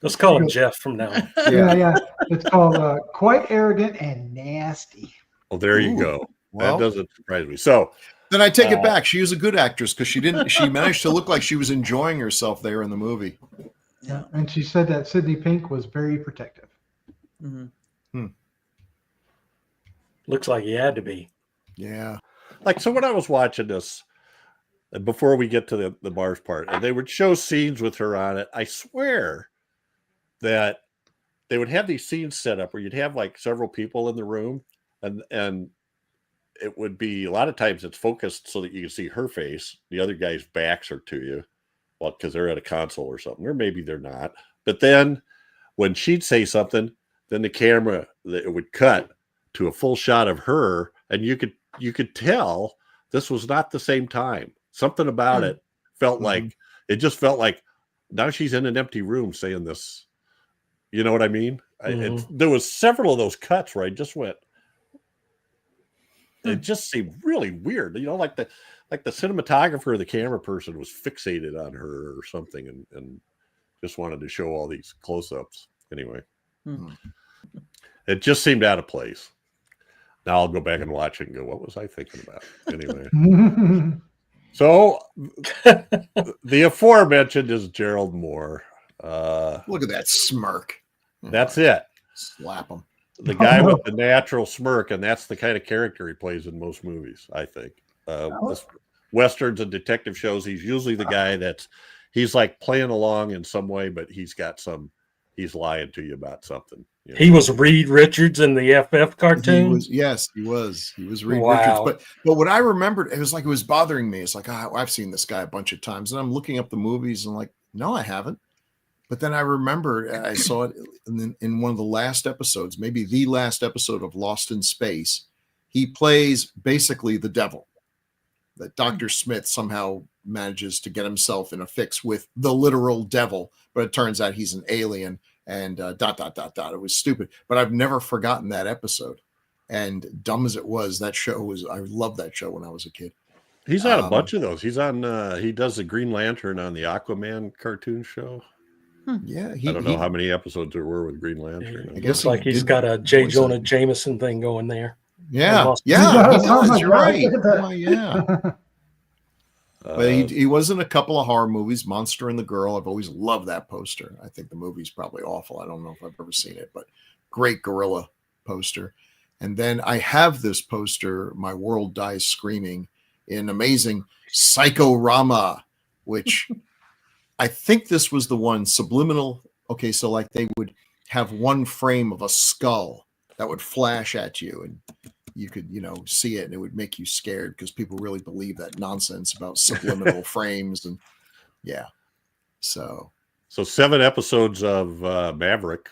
Let's call him Jeff from now on. Yeah. It's called Quite Arrogant and Nasty. Well, there you go. Well, that doesn't surprise me. So then I take it back. She was a good actress because she managed to look like she was enjoying herself there in the movie. Yeah, and she said that Sidney Pink was very protective. Mm-hmm. Looks like he had to be. Yeah. Like, so when I was watching this, before we get to the bars part, and they would show scenes with her on it, I swear that they would have these scenes set up where you'd have like several people in the room, and it would be, a lot of times it's focused so that you can see her face. The other guy's backs are to you, well, because they're at a console or something, or maybe they're not. But then when she'd say something, then the camera, it would cut to a full shot of her, and you could tell this was not the same time. Something about it felt like, it just felt like now she's in an empty room saying this. You know what I mean? There was several of those cuts where I just went, it just seemed really weird. You know, like the cinematographer, the camera person was fixated on her or something and just wanted to show all these close-ups. Anyway, it just seemed out of place. Now I'll go back and watch it and go, what was I thinking about? Anyway. So the aforementioned is Gerald Mohr. Look at that smirk. That's it. Slap him. The guy with the natural smirk, and that's the kind of character he plays in most movies, I think. Westerns and detective shows, he's usually the guy he's like playing along in some way, but he's lying to you about something. You know? He was Reed Richards in the FF cartoon. He was Reed Richards. But what I remembered, it was like, it was bothering me. It's like, I've seen this guy a bunch of times, and I'm looking up the movies and like, no, I haven't. But then I remember I saw it in one of the last episodes, maybe the last episode of Lost in Space. He plays basically the devil. That Dr. Smith somehow manages to get himself in a fix with the literal devil, but it turns out he's an alien and ... It was stupid, but I've never forgotten that episode. And dumb as it was, I loved that show when I was a kid. He's on a bunch of those. He's on, he does the Green Lantern on the Aquaman cartoon show. Yeah, I don't know how many episodes there were with Green Lantern. I guess like he's got a J. Jonah Jameson thing going there. Yeah, he does. You're right. Oh, yeah. But he was in a couple of horror movies, Monster and the Girl. I've always loved that poster. I think the movie's probably awful. I don't know if I've ever seen it, but great gorilla poster. And then I have this poster, My World Dies Screaming. in amazing Psycho-Rama, which I think this was the one subliminal. Okay, so like they would have one frame of a skull that would flash at you, and you could, see it, and it would make you scared because people really believe that nonsense about subliminal frames. And yeah, so 7 episodes of Maverick,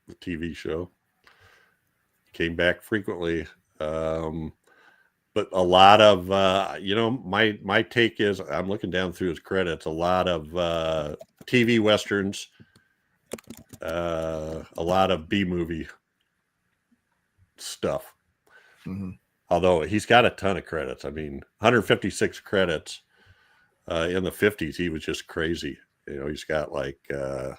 the TV show, came back frequently. But a lot of, my take is, I'm looking down through his credits, a lot of TV Westerns, a lot of B-movie stuff. Mm-hmm. Although he's got a ton of credits. I mean, 156 credits in the 50s. He was just crazy. He's got like, I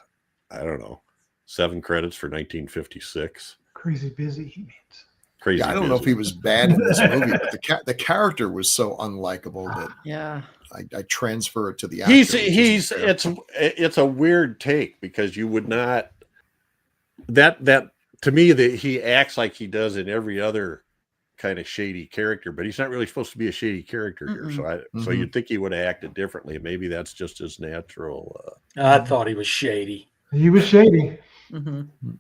don't know, 7 credits for 1956. Crazy busy, he means. Crazy. Yeah, I don't know if he was bad in this movie, but the character was so unlikable that I transfer it to the actor. It's a weird take because you would not that to me that he acts like he does in every other kind of shady character, but he's not really supposed to be a shady character here. So you'd think he would have acted differently. Maybe that's just his natural. I thought he was shady. He was shady. Mm-hmm.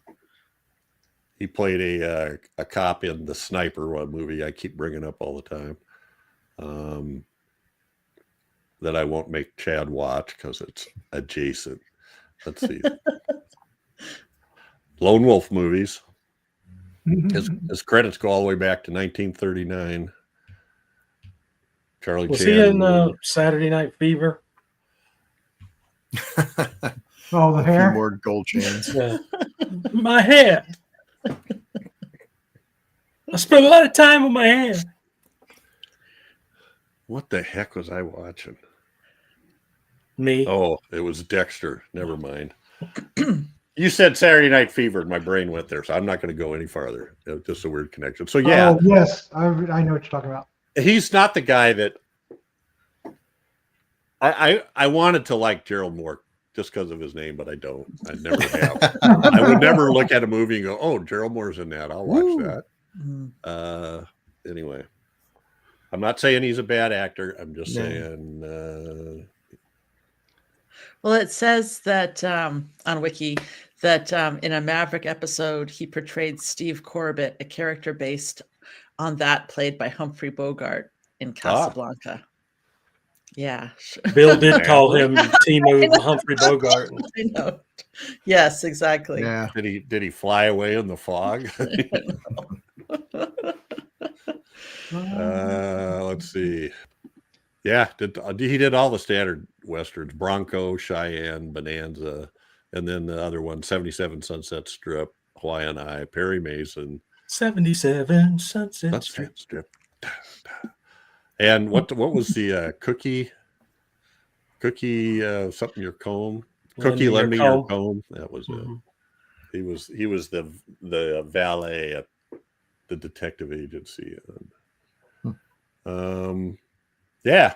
He played a cop in The Sniper, one movie I keep bringing up all the time, that I won't make Chad watch because it's adjacent. Let's see. Lone Wolf movies. His credits go all the way back to 1939. Charlie Was Chan. he in Saturday Night Fever? Oh, the hair? More gold chains. Yeah. My hair. I spent a lot of time with my hair. What the heck was I watching? Me. Oh, it was Dexter. Never mind. You said Saturday Night Fever, and my brain went there, so I'm not going to go any farther. It was just a weird connection. So yeah. Oh, yes, I know what you're talking about. He's not the guy that I wanted to like Gerald Mohr just because of his name, but I don't. I never have. I would never look at a movie and go, "Oh, Gerald Mohr's in that. I'll watch that." Anyway, I'm not saying he's a bad actor. I'm just saying. Well, it says that on Wiki that in a Maverick episode, he portrayed Steve Corbett, a character based on that played by Humphrey Bogart in Casablanca. Yeah. Bill did call him Timo Humphrey Bogart. I know. Yes, exactly. Yeah. Did he fly away in the fog? Let's see. Yeah, he did all the standard westerns: Bronco, Cheyenne, Bonanza, and then the other one, 77 Sunset Strip, Hawaiian Eye, Perry Mason, 77 Sunset Strip. And what was the cookie something your comb? Cookie lend me your comb. That was it. He was the valet at the detective agency. Yeah.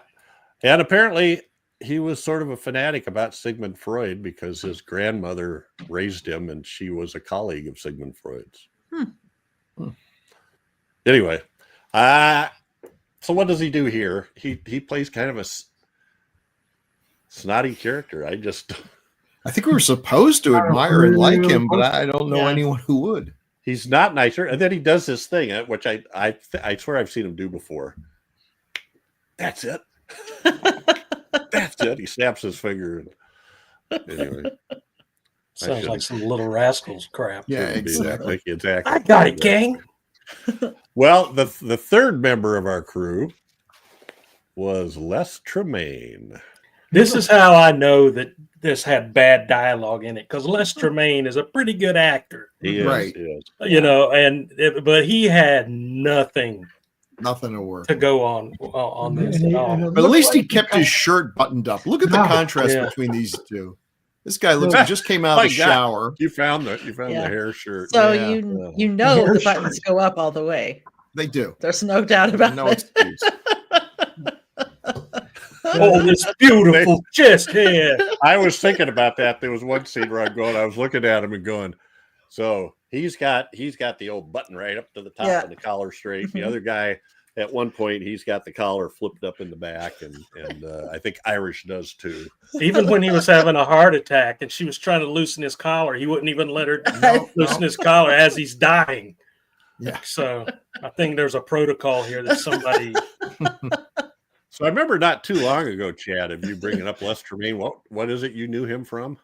And apparently he was sort of a fanatic about Sigmund Freud because his grandmother raised him and she was a colleague of Sigmund Freud's. Anyway, so what does he do here? He plays kind of a snotty character. I think we were supposed to admire and like him, but I don't know anyone who would. He's not nicer. And then he does this thing, which I swear I've seen him do before. That's it. That's it. He snaps his finger. Anyway. Sounds like some Little Rascals crap. Yeah, exactly. I got it, gang. Well, the third member of our crew was Les Tremaine. This is how I know that this had bad dialogue in it, because Les Tremaine is a pretty good actor. He is, right. He is. You know, but he had nothing to work to go on this at all. But at least he kept his shirt buttoned up. Look at the contrast between these two. This guy looks like he just came out of the shower. You found the hair shirt. So you know the buttons go up all the way. They do. There's no doubt about it. No excuse. Oh, this beautiful chest hair. I was thinking about that. There was one scene where I was looking at him and going, so he's got the old button right up to the top and the collar straight. The other guy at one point he's got the collar flipped up in the back, and I think Irish does too. Even when he was having a heart attack and she was trying to loosen his collar, he wouldn't even let her loosen his collar as he's dying. Yeah. So I think there's a protocol here that somebody. So I remember not too long ago, Chad, of you bringing up Les Tremaine. What is it you knew him from?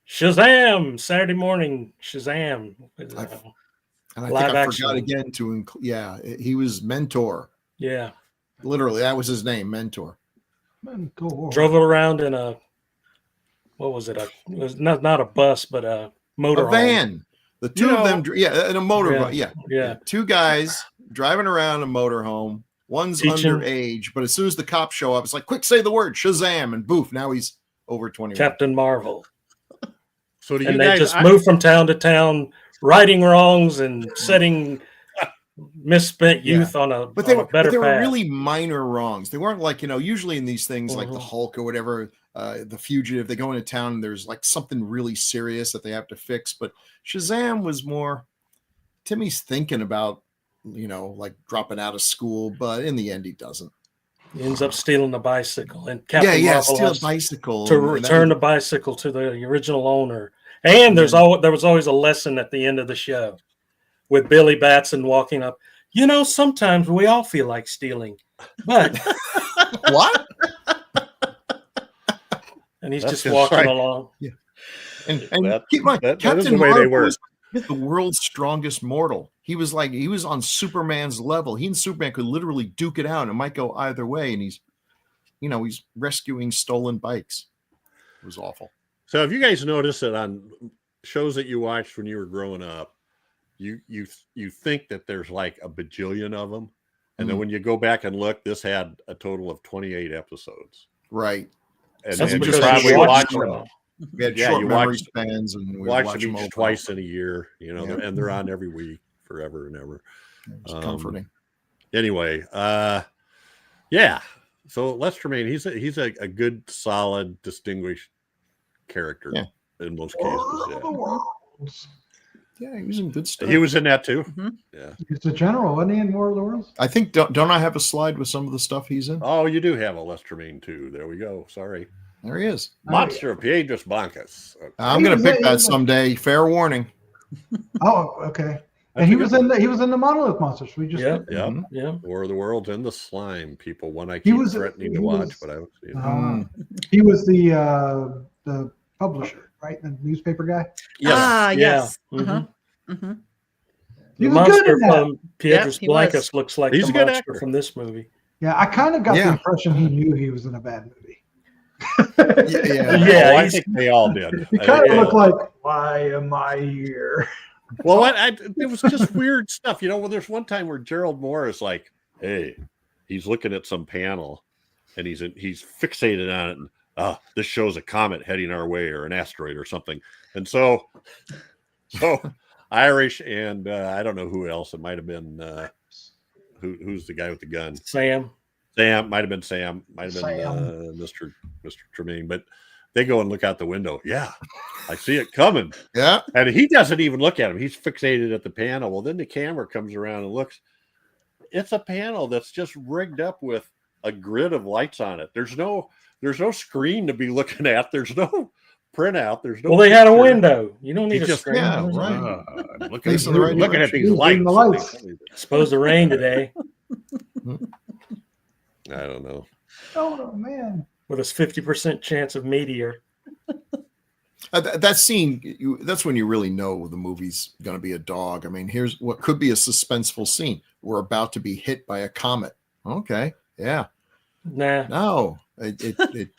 Shazam! Saturday morning Shazam. And I think Live I action. forgot again to include. Yeah, he was Mentor. Yeah. Literally, that was his name, Mentor. Drove it around in a, what was it? It was not a bus, but a motor A van. The two of them, in a motor. Yeah. Two guys driving around a motorhome. One's Teaching. underage, but as soon as the cops show up, it's like, quick, say the word Shazam, and boof, now he's over 21. Captain Marvel. So do you And they guys just move from town to town, righting wrongs and setting misspent youth on a But they were better path. really minor wrongs. They weren't like, usually in these things like the Hulk or whatever, the Fugitive, they go into town and there's like something really serious that they have to fix. But Shazam was more, Timmy's thinking about, like dropping out of school, but in the end, he doesn't. He ends up stealing the bicycle, and Captain Marvel steal a has bicycle to return the bicycle to the original owner. And there was always a lesson at the end of the show with Billy Batson walking up. Sometimes we all feel like stealing, but what? And he's That's just walking right. along. Yeah. And that keep in mind, is Captain the way they Marvel were. was the world's strongest mortal. He was on Superman's level. He and Superman could literally duke it out, and it might go either way. And he's rescuing stolen bikes. It was awful. So have you guys noticed that on shows that you watched when you were growing up, you think that there's like a bajillion of them, and then when you go back and look, this had a total of 28 episodes. Right. And That's you because probably you watch watched them. them. We had Yeah, short you memory watch- spans, and we Watch watch them them each over twice and in a year, and they're on every week forever and ever. over. It's comforting. Anyway, yeah. So Les Tremaine, he's a good, solid, distinguished character in most cases. Yeah, he was in good stuff. He was in that too. Mm-hmm. Yeah. He's the general, wasn't he, in War of the Worlds? I think don't I have a slide with some of the stuff he's in? Oh, you do have a Les Tremaine too. There we go. Sorry. There he is. Monster of Piedras Blancas. I'm going to pick that someday. Fair warning. Oh, okay. And he was in the Monolith Monsters. We just Yeah. War of the Worlds and the Slime people. One I He keep was- threatening he to watch, was- but I haven't seen it. he was the publisher, right? The newspaper guy. Yes. Yes. Yeah. Uh-huh. Mm-hmm. He The was good monster in that. from Piedras he Blancas was. looks like He's the a good monster actor. from this movie. Yeah, I kind of got the Yeah. impression he knew he was in a bad movie. Yeah, I he's- think they all did. He I kind think of they looked all- like, why am I here? Well, it was just weird stuff. Well, there's one time where Gerald Mohr is like, hey, he's looking at some panel and he's fixated on it. And this shows a comet heading our way or an asteroid or something. And so Irish and I don't know who else. It might have been who's the guy with the gun? Sam. Might have been Sam. Might have been Mr. Tremaine. But they go and look out the window. Yeah, I see it coming. Yeah. And he doesn't even look at him. He's fixated at the panel. Well, then the camera comes around and looks. It's a panel that's just rigged up with a grid of lights on it. There's no screen to be looking at. There's no printout. There's no. Well, they had a picture. window. You don't need He a just- screen. Yeah, There's right. no- I'm Facing the right looking at these direction. lights. Using the lights. It's supposed to rain today I don't know. Oh, man. with a 50% chance of meteor. That scene, that's when you really know the movie's going to be a dog. I mean, here's what could be a suspenseful scene. We're about to be hit by a comet. Okay. Yeah. Nah. No.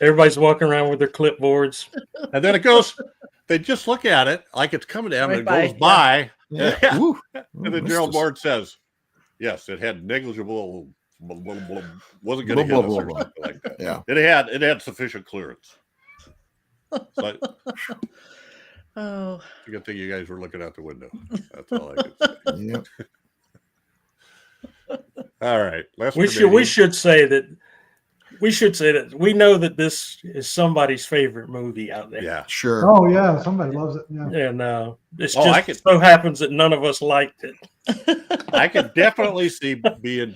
Everybody's walking around with their clipboards. And then it goes. They just look at it like it's coming down. Right And it goes by, by. Yeah. Ooh. And then Gerald Mohr says, "Yes, it had negligible. Wasn't going to hit us or something like that. Yeah. It had sufficient clearance." So Oh, it's a good thing you guys were looking out the window. That's all I could say. Yeah. All right, We should say that we know that this is somebody's favorite movie out there. Yeah. Sure. Oh, yeah. Somebody loves it. Yeah. And it's Oh, I just could- so happens that none of us liked it. I could definitely see being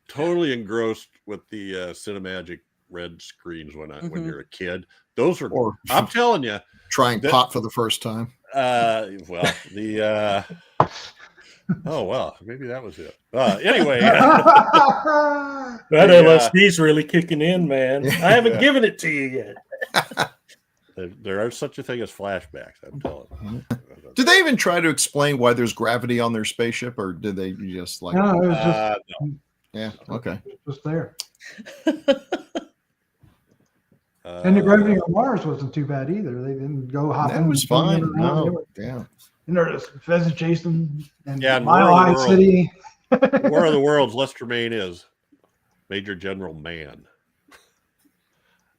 totally engrossed with the Cinemagic red screens when you're a kid. Those are, Or I'm telling you, trying pot for the first time. well, the oh well, maybe that was it. Anyway, That LSD's really kicking in, man. I haven't given it to you yet. there are such a thing as flashbacks. I'm telling you. Did they even try to explain why there's gravity on their spaceship, or did they just like? No, it was just No. Yeah. Okay. just there. And the gravity on Mars wasn't too bad either. They didn't go hopping. That was fine. around. No. Yeah. And there's Pheasant Jason and Yeah, and Mile War of High the City. War of the Worlds, Lester Maine is Major General Mann.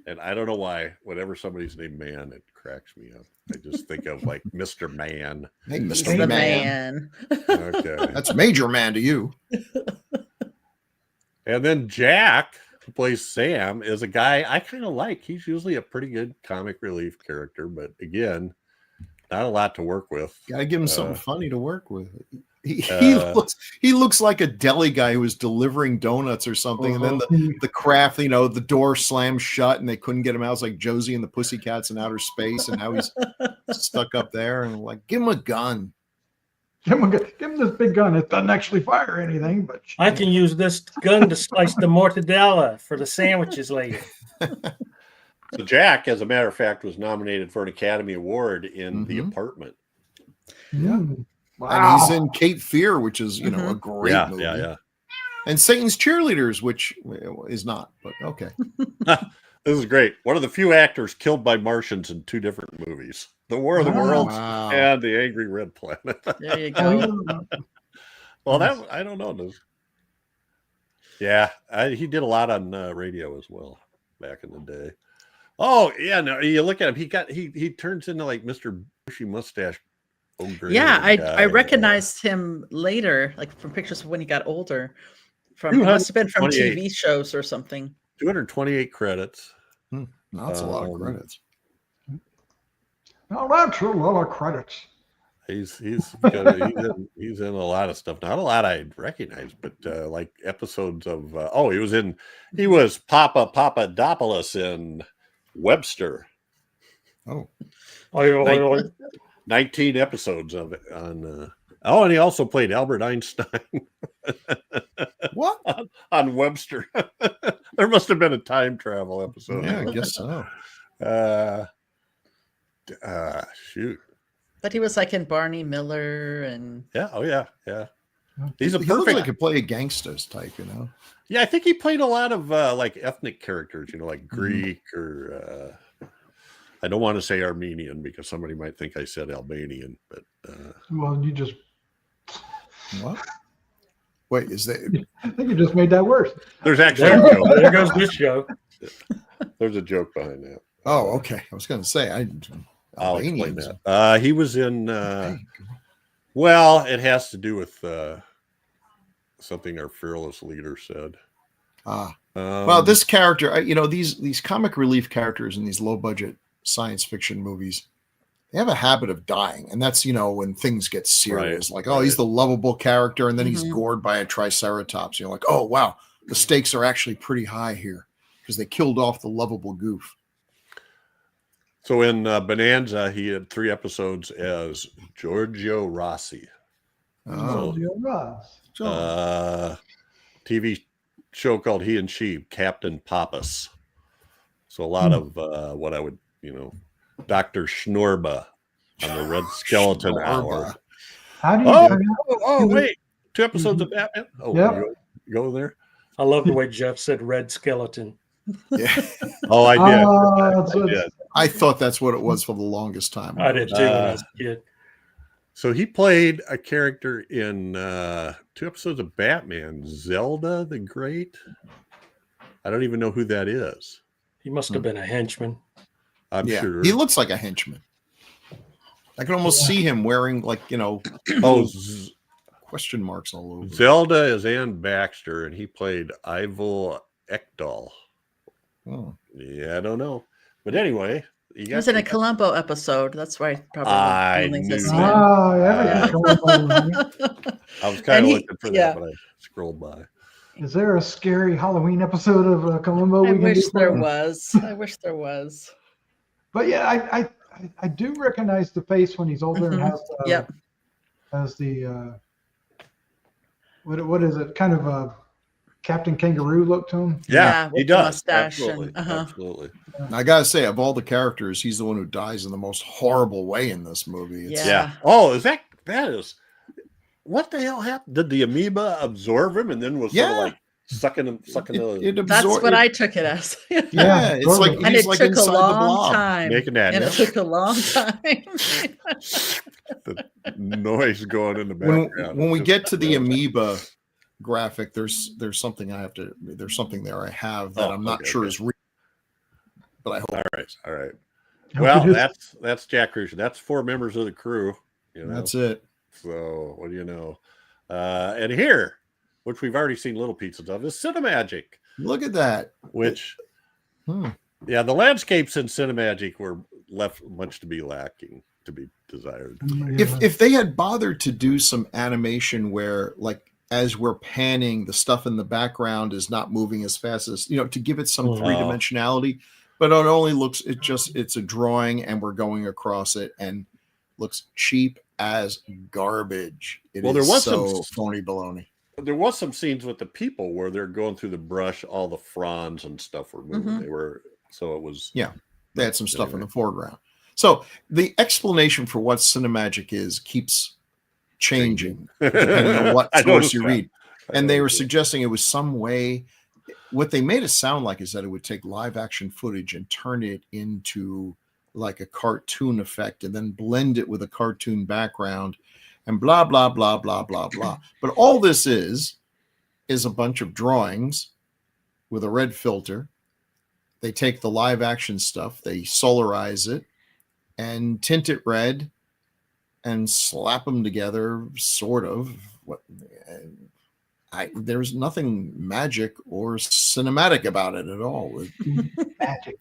And I don't know why, whenever somebody's named Mann, it cracks me up. I just think of like Mr. Mann. Hey, He's Mr. the Man. Okay. That's Major Man to you. And then Jack, who plays Sam, is a guy I kind of like. He's usually a pretty good comic relief character, but again, not a lot to work with. Gotta give him something funny to work with. He looks like a deli guy who was delivering donuts or something, and then the craft, the door slammed shut and they couldn't get him out. It's like Josie and the Pussycats in outer space, and now he's stuck up there. And like, give him a gun. Give him this big gun. It doesn't actually fire anything, but I can use this gun to slice the mortadella for the sandwiches later. So Jack, as a matter of fact, was nominated for an Academy Award in The Apartment. Yeah. Wow. And he's in Cape Fear, which is, a great movie. Yeah. And Satan's Cheerleaders, which is not, but okay. This is great. One of the few actors killed by Martians in 2 different movies. The War of the Worlds and The Angry Red Planet. There you go. Well, that I don't know. Yeah, he did a lot on radio as well back in the day. Oh, yeah, no, you look at him. He turns into like Mr. Bushy Mustache. Yeah, I recognized him later, like from pictures of when he got older. It must have been from TV shows or something. 228 credits. That's a lot of credits. Now that's a lot of credits. He's in a lot of stuff. Not a lot I recognize, but like episodes of he was Papa Papadopoulos in Webster. Oh. 19 episodes of it on and he also played Albert Einstein. What? on Webster. There must have been a time travel episode. Yeah, I guess so. Shoot. But he was like in Barney Miller and Yeah. He's a he perfect. looks like he could play a gangster's type, Yeah, I think he played a lot of like ethnic characters, like Greek or I don't want to say Armenian because somebody might think I said Albanian, but Well, you just What? Wait, is that? I think you just made that worse. There's actually a joke. There goes this show. There's a joke behind that. Oh, okay. I was going to say I'll explain that. He was in. Well, it has to do with something our fearless leader said. Well, this character, these comic relief characters in these low budget science fiction movies, they have a habit of dying, and that's when things get serious. Right, he's the lovable character, and then he's gored by a triceratops. You're like, oh wow, the stakes are actually pretty high here because they killed off the lovable goof. So in Bonanza, he had 3 episodes as Giorgio Rossi. TV show called He and She, Captain Pappas. So a lot of what I would, Dr. Schnorba on the Red Skeleton Hour. How do you? Wait, 2 episodes of Batman. Oh, Yep. you go there. I love the way Jeff said red skeleton. Yeah, Oh, I did. I did. I thought that's what it was for the longest time. I did too when I was a kid. So he played a character in 2 episodes of Batman, Zelda the Great. I don't even know who that is. He must have been a henchman. I'm sure. He looks like a henchman. I can almost see him wearing question marks all over. Zelda is Ann Baxter, and he played Ivel Ekdahl. Oh. Yeah, I don't know. But anyway, he was in a Columbo episode. That's why probably. I knew that. Oh, yeah. I was kind of looking for that, but I scrolled by. Is there a scary Halloween episode of Columbo? I we can do wish for there him? was. I wish there was. But yeah, I do recognize the face when he's older and has Yep. has the what is it? Kind of a Captain Kangaroo look to him. Yeah, with he the does. mustache Absolutely. and Absolutely. I gotta say, of all the characters, he's the one who dies in the most horrible way in this movie. It's, Yeah. Oh, that is what the hell happened? Did the amoeba absorb him and then was sort of like sucking the That's what I took it as. Yeah, it's like and he's it like took a inside the long blob. time. Making that, and yeah. it took a long time. the noise going in the background. When we get to the amoeba graphic, there's something there's something there I have that I'm not sure is real, but I hope. All right. Well, that's Jack Crucian. That's 4 members of the crew. You know? That's it. So what do you know? And here, which we've already seen little pieces of, is Cinemagic. Look at that. Which, yeah, the landscapes in Cinemagic were left much to be lacking, to be desired. If they had bothered to do some animation where, like, as we're panning, the stuff in the background is not moving as fast as, to give it some three-dimensionality, but it only looks, it's a drawing and we're going across it and looks cheap as garbage. There was so phony baloney. There was some scenes with the people where they're going through the brush, all the fronds and stuff were moving. They were, so it was. Yeah, they had some stuff in the foreground. So the explanation for what Cinemagic is keeps changing depending on what source you read. And they were suggesting it was some way. What they made it sound like is that it would take live action footage and turn it into like a cartoon effect and then blend it with a cartoon background and blah, blah, blah, blah, blah, blah. But all this is a bunch of drawings with a red filter. They take the live action stuff, they solarize it and tint it red and slap them together, sort of. There's nothing magic or cinematic about it at all. Magic.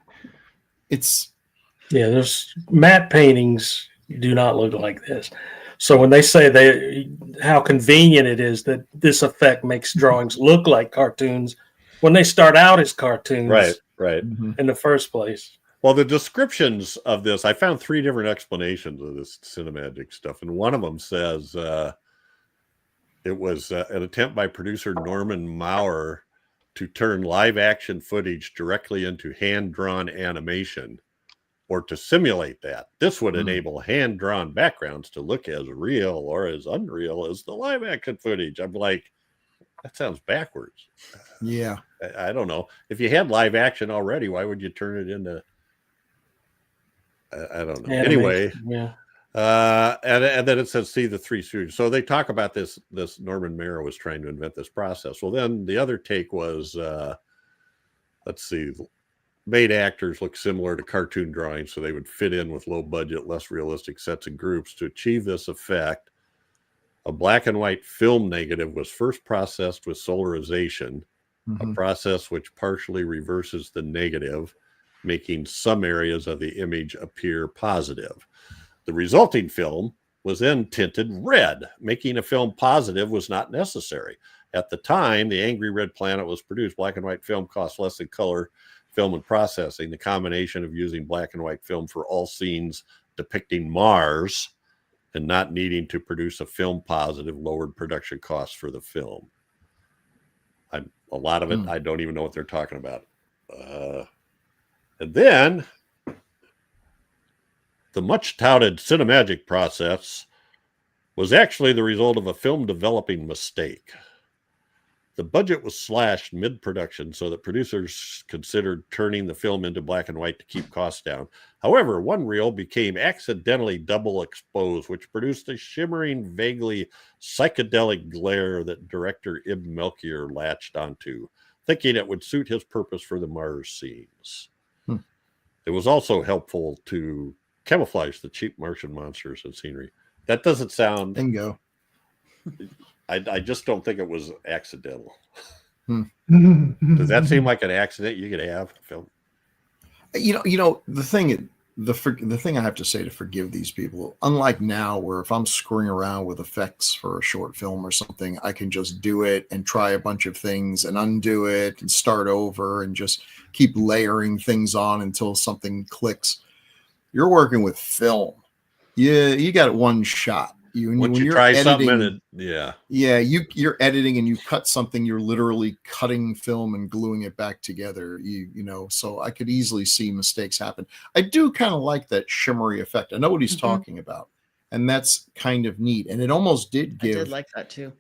There's matte paintings do not look like this. So when they say how convenient it is that this effect makes drawings look like cartoons when they start out as cartoons, right, in the first place. Well, the descriptions of this, I found 3 different explanations of this Cinemagic stuff, and one of them says it was an attempt by producer Norman Maurer to turn live action footage directly into hand-drawn animation, or to simulate that. This would enable hand-drawn backgrounds to look as real or as unreal as the live action footage. I'm like, that sounds backwards. Yeah. I don't know. If you had live action already, why would you turn it into... I don't know. Anyway, yeah. And then it says, see the 3 studios. So they talk about this Norman Maurer was trying to invent this process. Well, then the other take was, let's see, made actors look similar to cartoon drawings, so they would fit in with low budget, less realistic sets and groups. To achieve this effect, a black and white film negative was first processed with solarization, a process which partially reverses the negative, making some areas of the image appear positive. The resulting film was then tinted red. Making a film positive was not necessary. At the time the Angry Red Planet was produced, black and white film cost less than color film and processing. The combination of using black and white film for all scenes depicting Mars and not needing to produce a film positive lowered production costs for the film. A lot of it, I don't even know what they're talking about. And then the much touted Cinemagic process was actually the result of a film developing mistake. The budget was slashed mid-production so that producers considered turning the film into black and white to keep costs down. However, one reel became accidentally double exposed, which produced a shimmering, vaguely psychedelic glare that director Ib Melchior latched onto, thinking it would suit his purpose for the Mars scenes. It was also helpful to camouflage the cheap Martian monsters and scenery. That doesn't sound... Bingo. I just don't think it was accidental. Does that seem like an accident you could have, Phil? The thing, the thing I have to say to forgive these people, unlike now where if I'm screwing around with effects for a short film or something, I can just do it and try a bunch of things and undo it and start over and just keep layering things on until something clicks. You're working with film. You got one shot. Once you try editing, something, you're editing and you cut something, you're literally cutting film and gluing it back together. You know, so I could easily see mistakes happen. I do kind of like that shimmery effect. I know what he's talking about, and that's kind of neat. And it almost did give. I did like that too.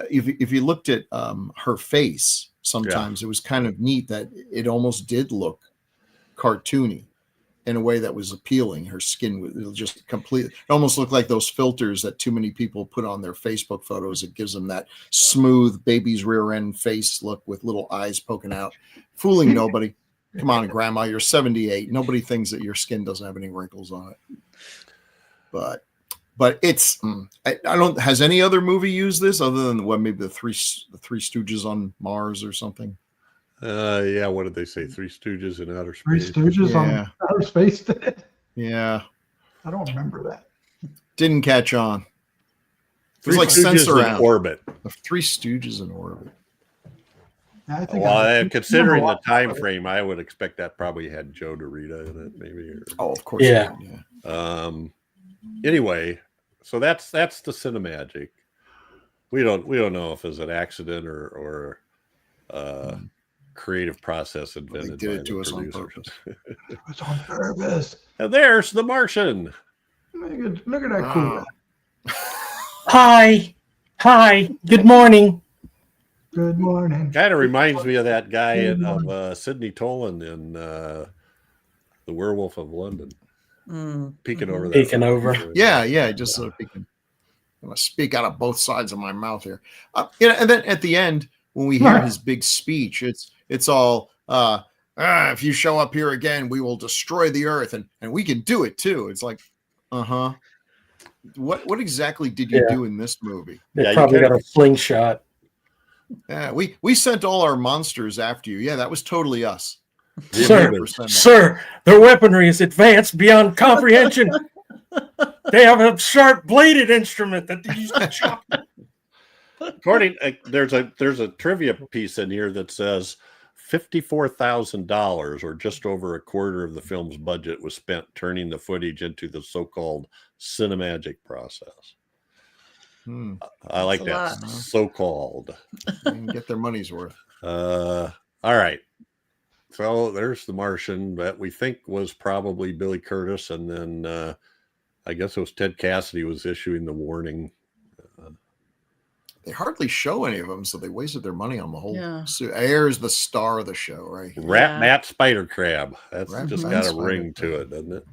If you looked at her face, sometimes it was kind of neat that it almost did look cartoony in a way that was appealing. Her skin was just completely, it almost looked like those filters that too many people put on their Facebook photos. It gives them that smooth baby's rear end face look with little eyes poking out, fooling nobody. Come on, Grandma, you're 78. Nobody thinks that your skin doesn't have any wrinkles on it. But it's, I don't, has any other movie used this other than what, maybe the Three Stooges on Mars or something? What did they say? Three Stooges in outer Three space. Stooges on outer space did it? Yeah. I don't remember that. Didn't catch on. It was like Censor in orbit. The Three Stooges in orbit. I think considering the time frame, I would expect that probably had Joe DeRita in it, maybe. Of course. Yeah. Anyway, so that's the Cinemagic. We don't know if it's an accident or creative process invented. They did it by to the us on producers. purpose. It was on purpose. And there's the Martian. Look at that cool. Hi. Good morning. Good morning. Kind of reminds me of that guy of Sidney Tolan in The Werewolf of London. Peeking over that. Yeah. Just sort of peeking. I'm going to speak out of both sides of my mouth here. And then at the end, when we hear his big speech, it's all, if you show up here again, we will destroy the earth, and we can do it too. It's like, What exactly did you do in this movie? They probably got a slingshot. Yeah, we sent all our monsters after you. Yeah, that was totally us. Sir, their weaponry is advanced beyond comprehension. They have a sharp bladed instrument that they use to chop. According, there's a trivia piece in here that says $54,000, or just over a quarter of the film's budget, was spent turning the footage into the so-called Cinemagic process. I like that. So-called. They can get their money's worth. All right. So there's the Martian that we think was probably Billy Curtis, and then I guess it was Ted Cassidy was issuing the warning. They hardly show any of them, so they wasted their money on the whole suit. Air's the star of the show, right? Rat Matt Spider Crab. That's just got a ring to it, doesn't it?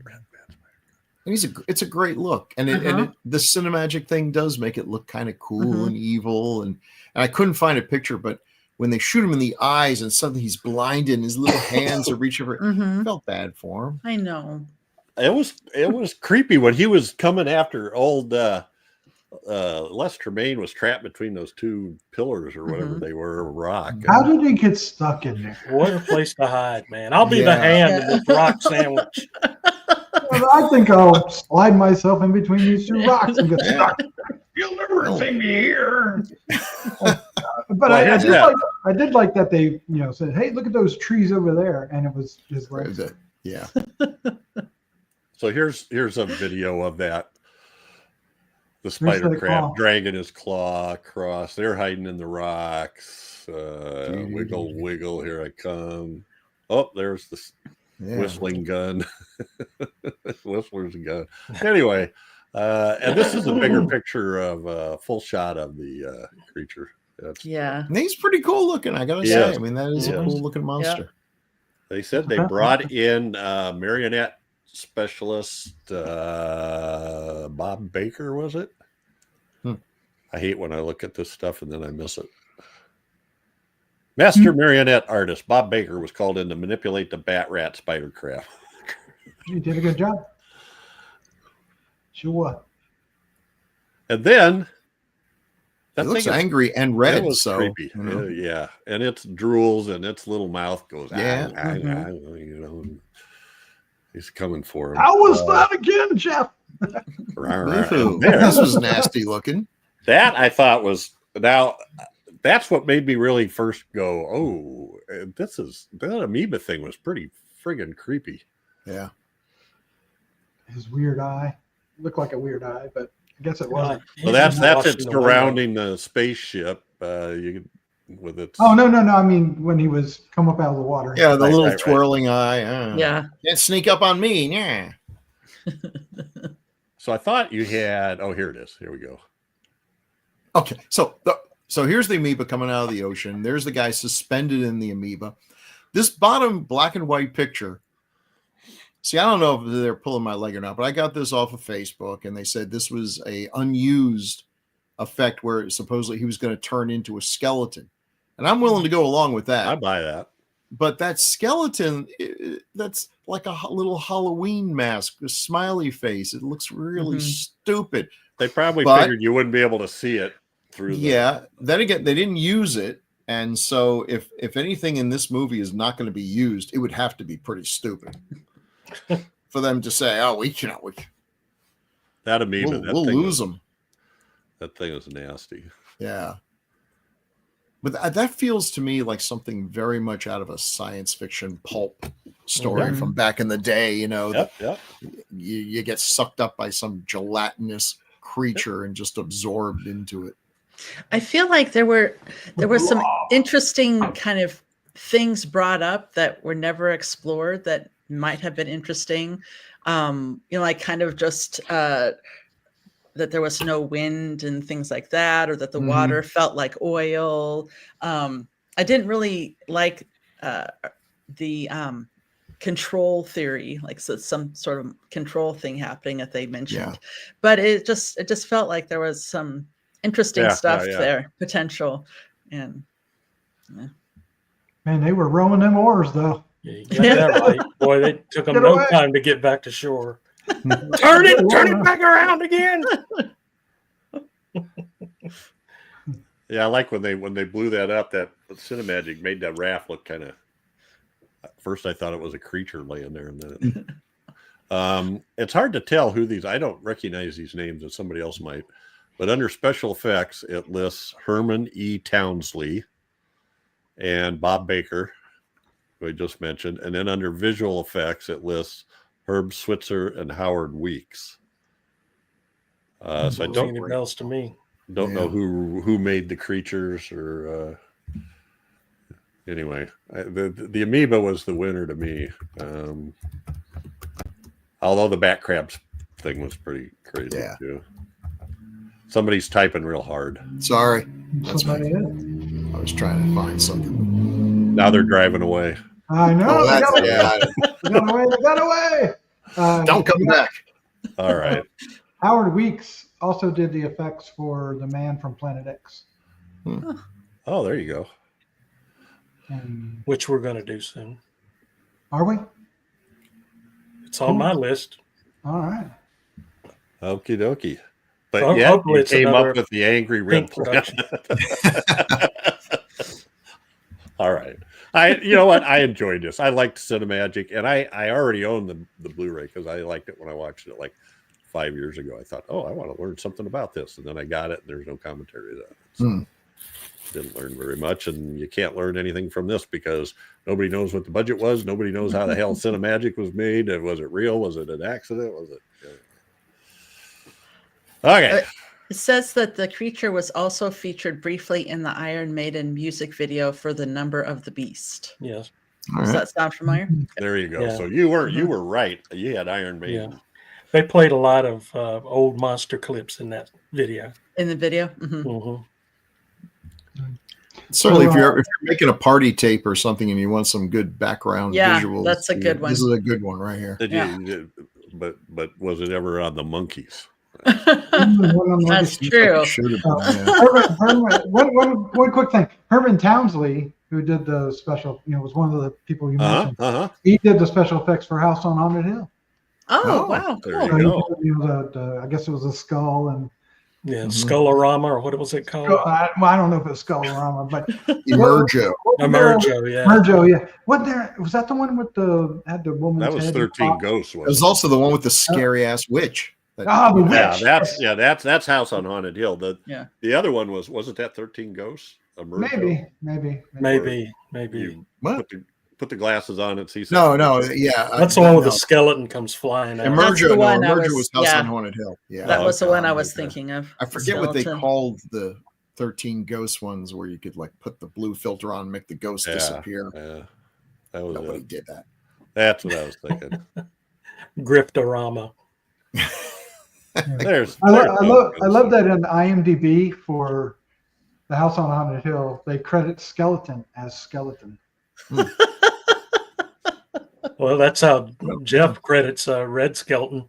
And it's a great look, and the Cinemagic thing does make it look kind of cool and evil. And I couldn't find a picture, but when they shoot him in the eyes and suddenly he's blinded and his little hands are reaching for, I felt bad for him. I know. It was creepy when he was coming after old Les Tremaine was trapped between those two pillars or whatever they were, rock. How did he get stuck in there? What a place to hide, man. I'll be the hand in this rock sandwich. Well, I think I'll slide myself in between these two rocks and get stuck. You'll never see me here. But I did like that they said, "Hey, look at those trees over there," and it was his right. Yeah. So here's a video of that. The spider crab dragging his claw across. They're hiding in the rocks. Wiggle, here I come. Oh, there's the whistling gun. Whistler's gun. Anyway, and this is a bigger picture of a full shot of the creature. And he's pretty cool looking, I gotta say. I mean, that is a cool looking monster. They said they brought in marionette specialist Bob Baker, was it? I hate when I look at this stuff and then I miss it. Master marionette artist Bob Baker was called in to manipulate the bat rat spider crab. You did a good job. Sure. And then it looks angry and red. It was so creepy. Yeah, and its drools and its little mouth goes. He's coming for him. How was that again, Jeff? Ooh, There. this was nasty looking. That I thought was now. That's what made me really first go, oh, that amoeba thing was pretty friggin' creepy. Yeah. His weird eye looked like a weird eye, but I guess it wasn't. Well, that's it surrounding the spaceship. With its. Oh no! I mean, when he was come up out of the water. Yeah, the little twirling eye. Yeah. Can't sneak up on me. Yeah. So I thought you had. Oh, here it is. Here we go. Okay, so here's the amoeba coming out of the ocean. There's the guy suspended in the amoeba. This bottom black and white picture. See, I don't know if they're pulling my leg or not, but I got this off of Facebook, and they said this was a unused effect where supposedly he was going to turn into a skeleton. And I'm willing to go along with that. I buy that. But that skeleton, that's like a little Halloween mask, a smiley face. It looks really stupid. They probably figured you wouldn't be able to see it through. Then again, they didn't use it. And so if anything in this movie is not going to be used, it would have to be pretty stupid for them to say, oh, that amoeba, we'll lose them. That thing is nasty. Yeah. But that feels to me like something very much out of a science fiction pulp story from back in the day. You know, you get sucked up by some gelatinous creature and just absorbed into it. I feel like there were some interesting kind of things brought up that were never explored that might have been interesting. Like kind of just that there was no wind and things like that, or that the water felt like oil. I didn't really like the control theory, like some sort of control thing happening that they mentioned. But it just felt like there was some interesting stuff there, potential. And man, they were rowing them oars though. Yeah, you got that right. Boy, they took them no time to get back to shore. Turn it back around again. Yeah, I like when they blew that up, that Cinemagic made that raft look kind of. At first, I thought it was a creature laying there, and then it's hard to tell who these. I don't recognize these names, and somebody else might. But under special effects, it lists Herman E. Townsley and Bob Baker, who I just mentioned, and then under visual effects, it lists Herb Switzer and Howard Weeks. So I don't ring bells to me. Don't know who made the creatures or anyway. The amoeba was the winner to me. Although the bat crabs thing was pretty crazy too. Somebody's typing real hard. Sorry, that's I was trying to find something. Now they're driving away. I know. Oh, they got away. Don't come back. All right. Howard Weeks also did the effects for the Man from Planet X. Oh, there you go. Which we're going to do soon. Are we? It's on my list. All right. Okie dokie. But you came up with the angry red production. All right. You know what? I enjoyed this. I liked Cinemagic, and I already owned the Blu-ray because I liked it when I watched it like 5 years ago. I thought, oh, I want to learn something about this. And then I got it, and there's no commentary on it. So didn't learn very much, and you can't learn anything from this because nobody knows what the budget was. Nobody knows how the hell Cinemagic was made. Was it real? Was it an accident? Was it... Okay. It says that the creature was also featured briefly in the Iron Maiden music video for The Number of the Beast. Yes. Does that sound familiar? There you go. Yeah. So you were right. You had Iron Maiden. Yeah. They played a lot of old monster clips in that video. In the video? Certainly, if you're making a party tape or something and you want some good background visuals, that's a good one. This is a good one right here. But was it ever on the Monkees? That's true. One quick thing. Herman Townsley, who did the special, was one of the people you mentioned. He did the special effects for House on Haunted Hill. Oh wow, there cool. you go. I guess it was a skull and Yeah, Mhm. Skullorama, or what was it called? I don't know if it's Skullorama, but Emergo. Emergo, yeah. Emergo, yeah. Was that the one with had the woman's That was head 13 popped? Ghosts. It was also the one with the scary ass witch. The Yeah, witch. that's House on Haunted Hill. The other one wasn't that 13 Ghosts? Emergo? Maybe. You What? put the glasses on and see No, something. yeah. That's the one with the skeleton comes flying out. That's the Emergo, one I Emergo was House yeah. on Haunted Hill. Yeah. That was the one I was okay. thinking of. I forget what they Skeleton. called the 13 ghost ones where you could like put the blue filter on and make the ghost disappear. Yeah, that was Nobody did that. That's what I was thinking. Griftorama. I love that in IMDb for the House on Haunted Hill, they credit Skeleton as Skeleton. Well, that's how Jeff credits Red Skeleton.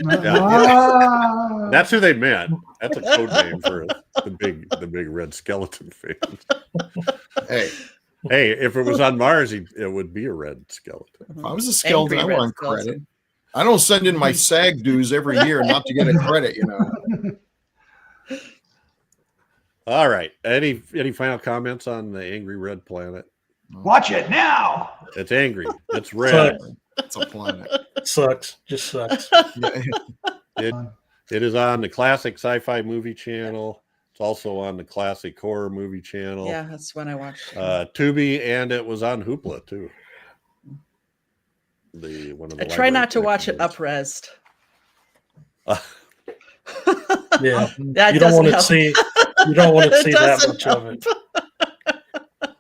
That's who they meant. That's a code name for the big red skeleton fans. Hey, if it was on Mars, it would be a red skeleton. If I was a skeleton, I Angry want red credit. skeleton. I don't send in my SAG dues every year not to get a credit, you know. All right. Any final comments on the Angry Red Planet? Watch it now. It's angry. It's red. It's a planet. Sucks. Just sucks. It is on the Classic Sci-Fi Movie Channel. It's also on the Classic Horror Movie Channel. Yeah, that's when I watched. Tubi, and it was on Hoopla too. I try not to watch it up-resed. Yeah, That you don't doesn't want to help. see. You don't want to It see that doesn't much of help. it.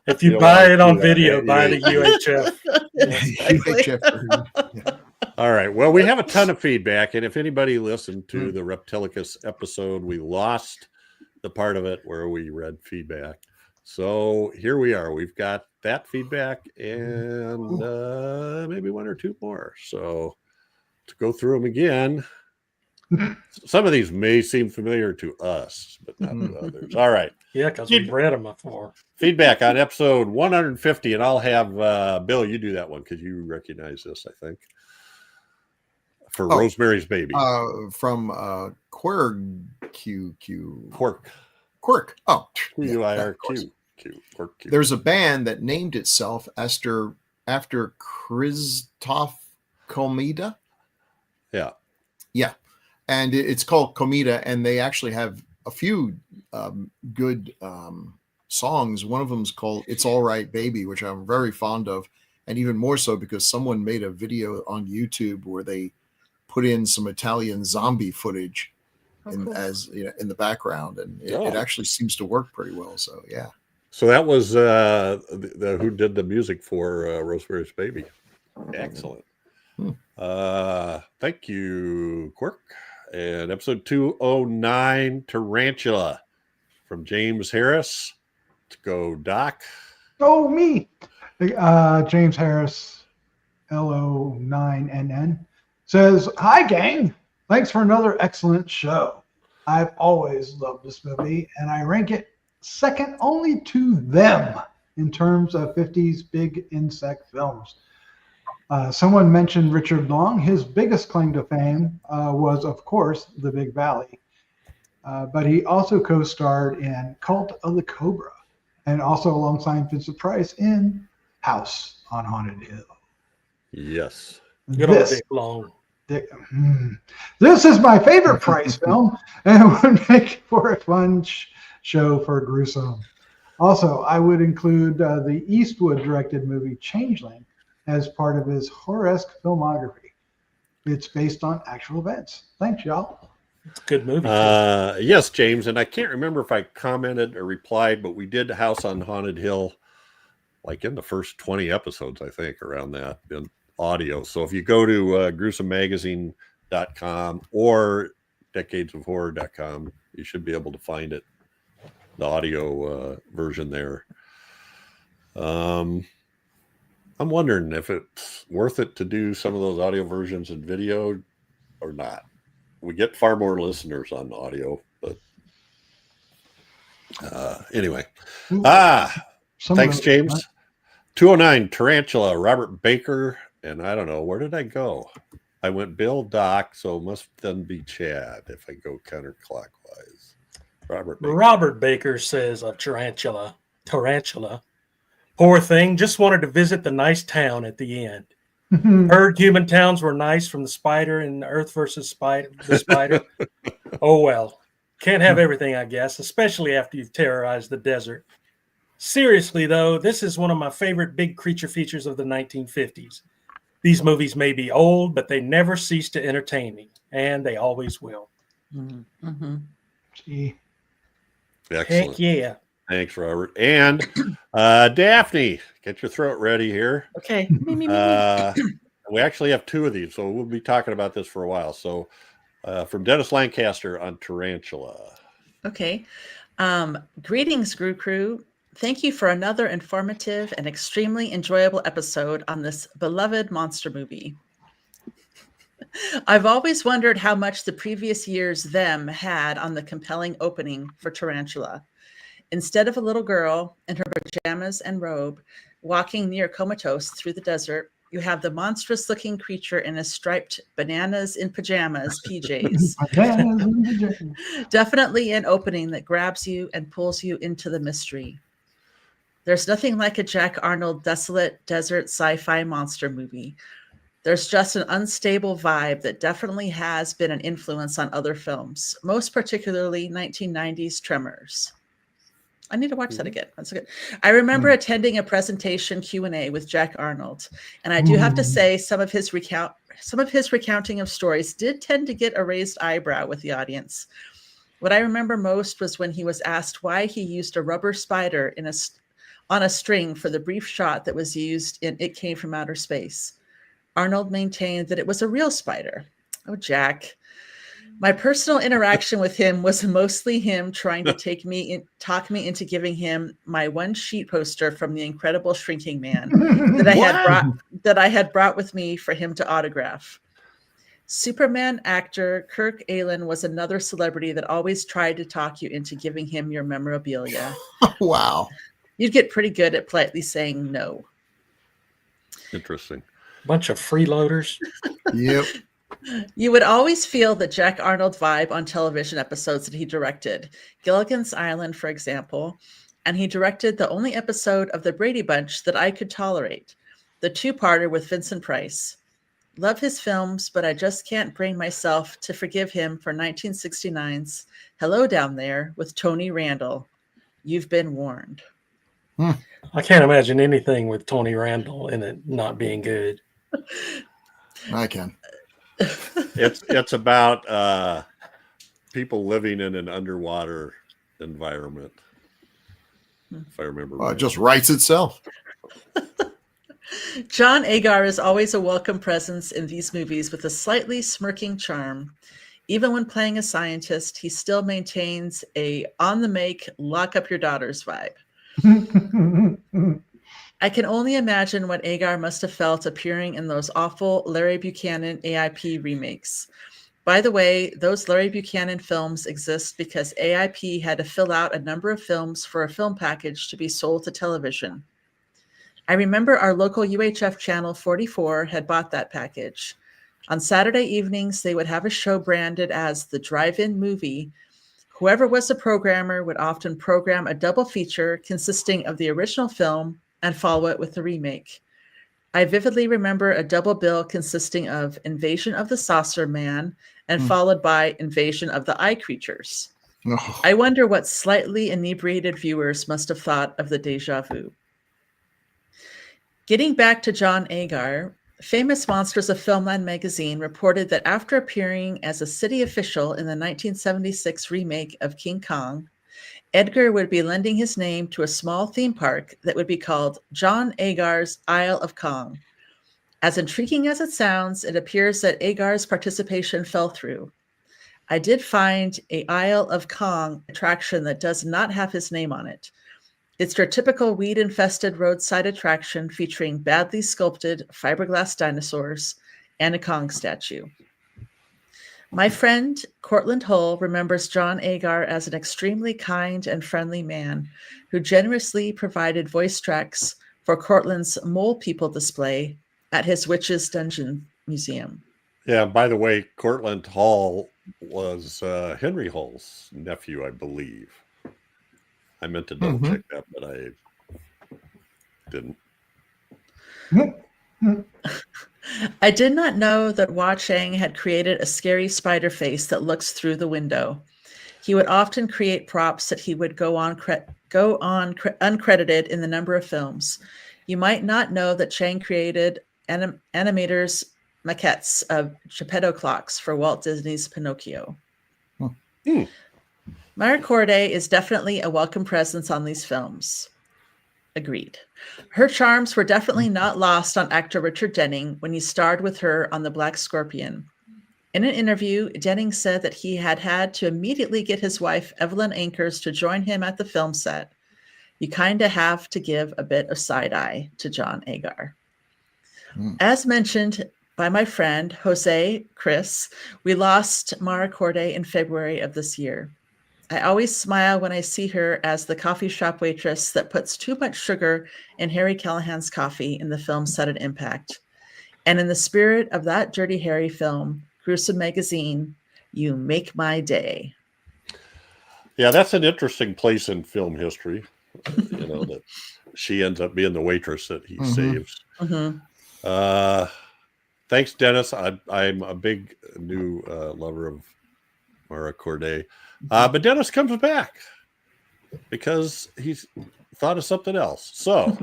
If You you don't buy wanna it on see that. video, Yeah, buy the UHF. Exactly. All right. Well, we have a ton of feedback, and if anybody listened to the Reptilicus episode, we lost the part of it where we read feedback. So here we are. We've got that feedback and maybe one or two more. So to go through them again, some of these may seem familiar to us, but not to others. All right. Yeah, because we've read them before. Feedback on episode 150, and I'll have Bill, you do that one because you recognize this, I think. For Rosemary's Baby. From Quirk. Oh, Quirq. There's a band that named itself after Krzysztof Komeda. Yeah. And it's called Komeda, and they actually have a few good songs. One of them is called It's All Right, Baby, which I'm very fond of. And even more so because someone made a video on YouTube where they put in some Italian zombie footage in the background, and it actually seems to work pretty well. So yeah. So that was who did the music for Rosemary's Baby. Excellent. Thank you, Quirk. And episode 209, Tarantula, from James Harris. To go, Doc. Oh, me. James Harris, LO9NN, says, "Hi, gang. Thanks for another excellent show. I've always loved this movie, and I rank it second only to Them in terms of 50s big insect films. Someone mentioned Richard Long. His biggest claim to fame was, of course, The Big Valley. But he also co-starred in Cult of the Cobra, and also alongside Vincent Price in House on Haunted Hill." Yes. Good old Dick Long. This is my favorite Price film, and would make for a fun show for Gruesome. Also, I would include the Eastwood-directed movie Changeling as part of his horror-esque filmography. It's based on actual events. Thanks, y'all. It's a good movie. Yes, James, and I can't remember if I commented or replied, but we did House on Haunted Hill like in the first 20 episodes, I think, around that in audio. So if you go to gruesomemagazine.com or decadesofhorror.com, you should be able to find it, the audio version there. I'm wondering if it's worth it to do some of those audio versions in video or not. We get far more listeners on audio, but anyway. Thanks, James. 209, Tarantula, Robert Baker, and I don't know, where did I go? I went Bill, Doc, so it must then be Chad if I go counterclockwise. Robert Baker. Robert Baker says of tarantula. Poor thing, just wanted to visit the nice town at the end. Heard human towns were nice from the spider in Earth versus the spider. Oh well. Can't have everything, I guess, especially after you've terrorized the desert. Seriously, though, this is one of my favorite big creature features of the 1950s. These movies may be old, but they never cease to entertain me, and they always will. Mm-hmm. Gee. Excellent. Heck yeah. Thanks, Robert. And Daphne, get your throat ready here. Okay. We actually have two of these, so we'll be talking about this for a while. So from Dennis Lancaster on tarantula. Okay. Greetings, Grue-Crew. Thank you for another informative and extremely enjoyable episode on this beloved monster movie. I've always wondered how much the previous year's them had on the compelling opening for Tarantula. Instead of a little girl in her pajamas and robe walking near comatose through the desert, you have the monstrous-looking creature in a striped bananas in pajamas PJs. Definitely an opening that grabs you and pulls you into the mystery. There's nothing like a Jack Arnold desolate desert sci-fi monster movie. There's just an unstable vibe that definitely has been an influence on other films, most particularly 1990s Tremors. I need to watch that again. That's good. I remember attending a presentation Q&A with Jack Arnold, and I do have to say some of his recounting of stories did tend to get a raised eyebrow with the audience. What I remember most was when he was asked why he used a rubber spider on a string for the brief shot that was used in It Came from Outer Space. Arnold maintained that it was a real spider. Oh, Jack. My personal interaction with him was mostly him trying to talk me into giving him my one sheet poster from The Incredible Shrinking Man that I had brought with me for him to autograph. Superman actor Kirk Allen was another celebrity that always tried to talk you into giving him your memorabilia. Wow. You'd get pretty good at politely saying no. Interesting. Bunch of freeloaders. Yep. You would always feel the Jack Arnold vibe on television episodes that he directed. Gilligan's Island, for example, and he directed the only episode of The Brady Bunch that I could tolerate, the two-parter with Vincent Price. Love his films, but I just can't bring myself to forgive him for 1969's Hello Down There with Tony Randall. You've been warned. I can't imagine anything with Tony Randall in it not being good. I can. It's about people living in an underwater environment, if I remember Well, right. it just writes itself. John Agar is always a welcome presence in these movies with a slightly smirking charm. Even when playing a scientist, he still maintains a on-the-make, lock-up-your-daughters vibe. I can only imagine what Agar must have felt appearing in those awful Larry Buchanan AIP remakes. By the way, those Larry Buchanan films exist because AIP had to fill out a number of films for a film package to be sold to television. I remember our local UHF channel 44 had bought that package. On Saturday evenings, they would have a show branded as the drive-in movie. Whoever was the programmer would often program a double feature consisting of the original film and follow it with the remake. I vividly remember a double bill consisting of Invasion of the Saucer Man and followed by Invasion of the Eye Creatures. Oh. I wonder what slightly inebriated viewers must have thought of the déjà vu. Getting back to John Agar, Famous Monsters of Filmland magazine reported that after appearing as a city official in the 1976 remake of King Kong, Edgar would be lending his name to a small theme park that would be called John Agar's Isle of Kong. As intriguing as it sounds, it appears that Agar's participation fell through. I did find a Isle of Kong attraction that does not have his name on it. It's your typical weed-infested roadside attraction featuring badly sculpted fiberglass dinosaurs and a Kong statue. My friend, Cortland Hull, remembers John Agar as an extremely kind and friendly man who generously provided voice tracks for Cortland's Mole People display at his Witches Dungeon Museum. Yeah, by the way, Cortland Hall was Henry Hull's nephew, I believe. I meant to double check that, but I didn't. I did not know that Hua Chang had created a scary spider face that looks through the window. He would often create props that he would go on uncredited in the number of films. You might not know that Chang created animators' maquettes of Geppetto clocks for Walt Disney's Pinocchio. Mara Corday is definitely a welcome presence on these films. Agreed. Her charms were definitely not lost on actor Richard Denning when he starred with her on The Black Scorpion. In an interview, Denning said that he had to immediately get his wife, Evelyn Ankers, to join him at the film set. You kind of have to give a bit of side eye to John Agar. As mentioned by my friend, Jose Chris, we lost Mara Corday in February of this year. I always smile when I see her as the coffee shop waitress that puts too much sugar in Harry Callahan's coffee in the film Sudden Impact. And in the spirit of that Dirty Harry film, Gruesome Magazine, you make my day. Yeah, that's an interesting place in film history. That she ends up being the waitress that he saves. Thanks, Dennis. I'm a big new lover of Mara Corday. But Dennis comes back because he's thought of something else. So,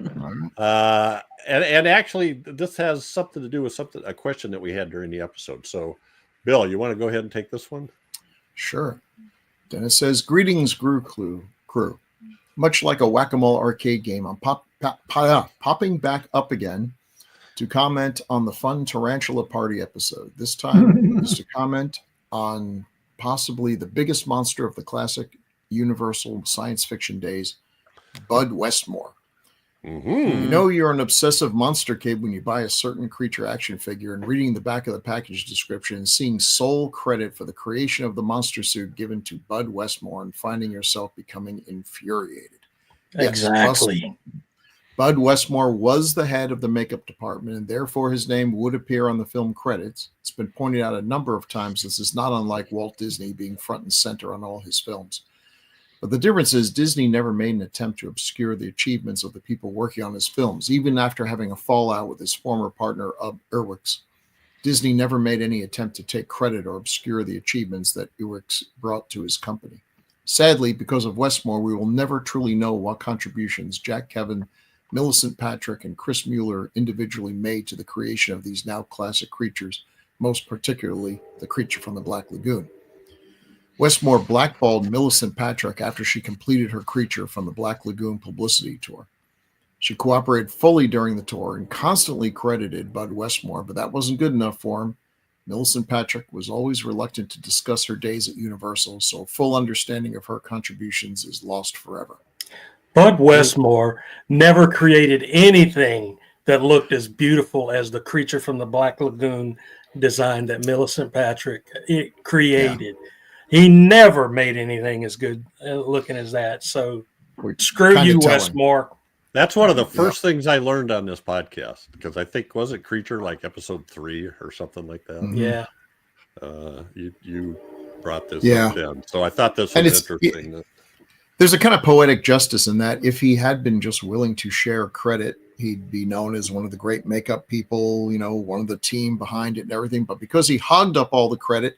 and actually, this has something to do with a question that we had during the episode. So, Bill, you want to go ahead and take this one? Sure. Dennis says, "Greetings, Grue-Crew. Much like a whack-a-mole arcade game, I'm popping back up again to comment on the fun Tarantula Party episode. This time is to comment on possibly the biggest monster of the classic Universal science fiction days, Bud Westmore. You know you're an obsessive monster kid when you buy a certain creature action figure and reading the back of the package description and seeing sole credit for the creation of the monster suit given to Bud Westmore and finding yourself becoming infuriated." Exactly. Yes, Bud Westmore was the head of the makeup department, and therefore his name would appear on the film credits. It's been pointed out a number of times this is not unlike Walt Disney being front and center on all his films. But the difference is Disney never made an attempt to obscure the achievements of the people working on his films, even after having a fallout with his former partner, Irwix. Disney never made any attempt to take credit or obscure the achievements that Irwix brought to his company. Sadly, because of Westmore, we will never truly know what contributions Jack Kevin, Millicent Patrick, and Chris Mueller individually made to the creation of these now classic creatures, most particularly the creature from the Black Lagoon. Westmore blackballed Millicent Patrick after she completed her Creature from the Black Lagoon publicity tour. She cooperated fully during the tour and constantly credited Bud Westmore, but that wasn't good enough for him. Millicent Patrick was always reluctant to discuss her days at Universal, so a full understanding of her contributions is lost forever. Bud Westmore never created anything that looked as beautiful as the Creature from the Black Lagoon design that Millicent Patrick created. Yeah. He never made anything as good looking as that. So screw you, Westmore. That's one of the first things I learned on this podcast, because I think, was it Creature like episode 3 or something like that? Yeah. You brought this up then. So I thought this was interesting. There's a kind of poetic justice in that. If he had been just willing to share credit, he'd be known as one of the great makeup people, one of the team behind it and everything. But because he hogged up all the credit,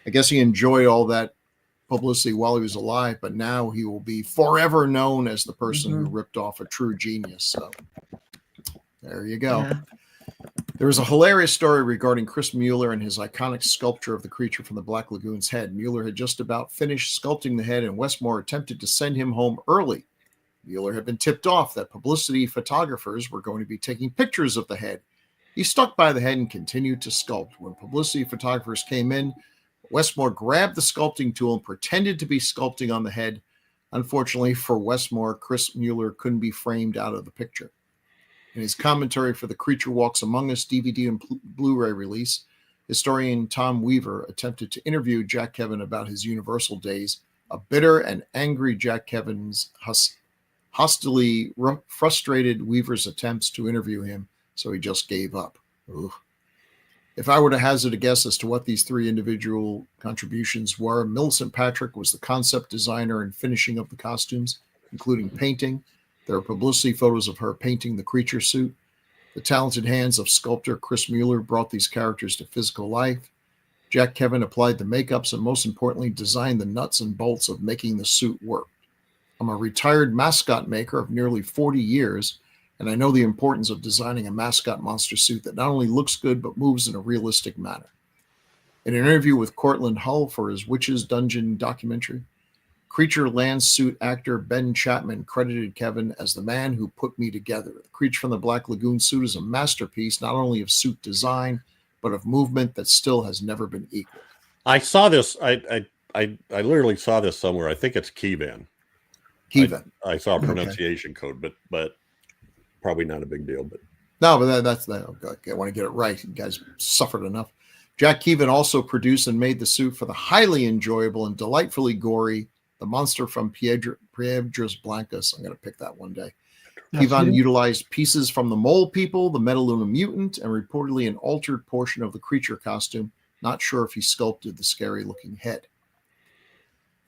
I guess he enjoyed all that publicity while he was alive, but now he will be forever known as the person who ripped off a true genius. So there you go. Yeah. There was a hilarious story regarding Chris Mueller and his iconic sculpture of the Creature from the Black Lagoon's head. Mueller had just about finished sculpting the head, and Westmore attempted to send him home early. Mueller had been tipped off that publicity photographers were going to be taking pictures of the head. He stuck by the head and continued to sculpt. When publicity photographers came in, Westmore grabbed the sculpting tool and pretended to be sculpting on the head. Unfortunately for Westmore, Chris Mueller couldn't be framed out of the picture. In his commentary for the Creature Walks Among Us DVD and Blu-ray release, historian Tom Weaver attempted to interview Jack Kevin about his Universal days. A bitter and angry Jack Kevin's hostilely frustrated Weaver's attempts to interview him, so he just gave up. Ooh. If I were to hazard a guess as to what these three individual contributions were, Millicent Patrick was the concept designer and finishing of the costumes, including painting. There are publicity photos of her painting the creature suit. The talented hands of sculptor Chris Mueller brought these characters to physical life. Jack Kevin applied the makeups and, most importantly, designed the nuts and bolts of making the suit work. I'm a retired mascot maker of nearly 40 years, and I know the importance of designing a mascot monster suit that not only looks good but moves in a realistic manner. In an interview with Cortland Hull for his Witches Dungeon documentary, Creature Land suit actor Ben Chapman credited Kevin as the man who put me together. The Creature from the Black Lagoon suit is a masterpiece, not only of suit design, but of movement that still has never been equaled. I saw this. I literally saw this somewhere. I think it's Keyvan. Kevin. I saw a pronunciation code, but probably not a big deal. But no, but that's that. I want to get it right. You guys suffered enough. Jack Kevin also produced and made the suit for the highly enjoyable and delightfully gory The Monster from Piedras Blancas. I'm going to pick that one day. Kevin utilized pieces from the Mole People, the Metaluna Mutant, and reportedly an altered portion of the creature costume. Not sure if he sculpted the scary-looking head.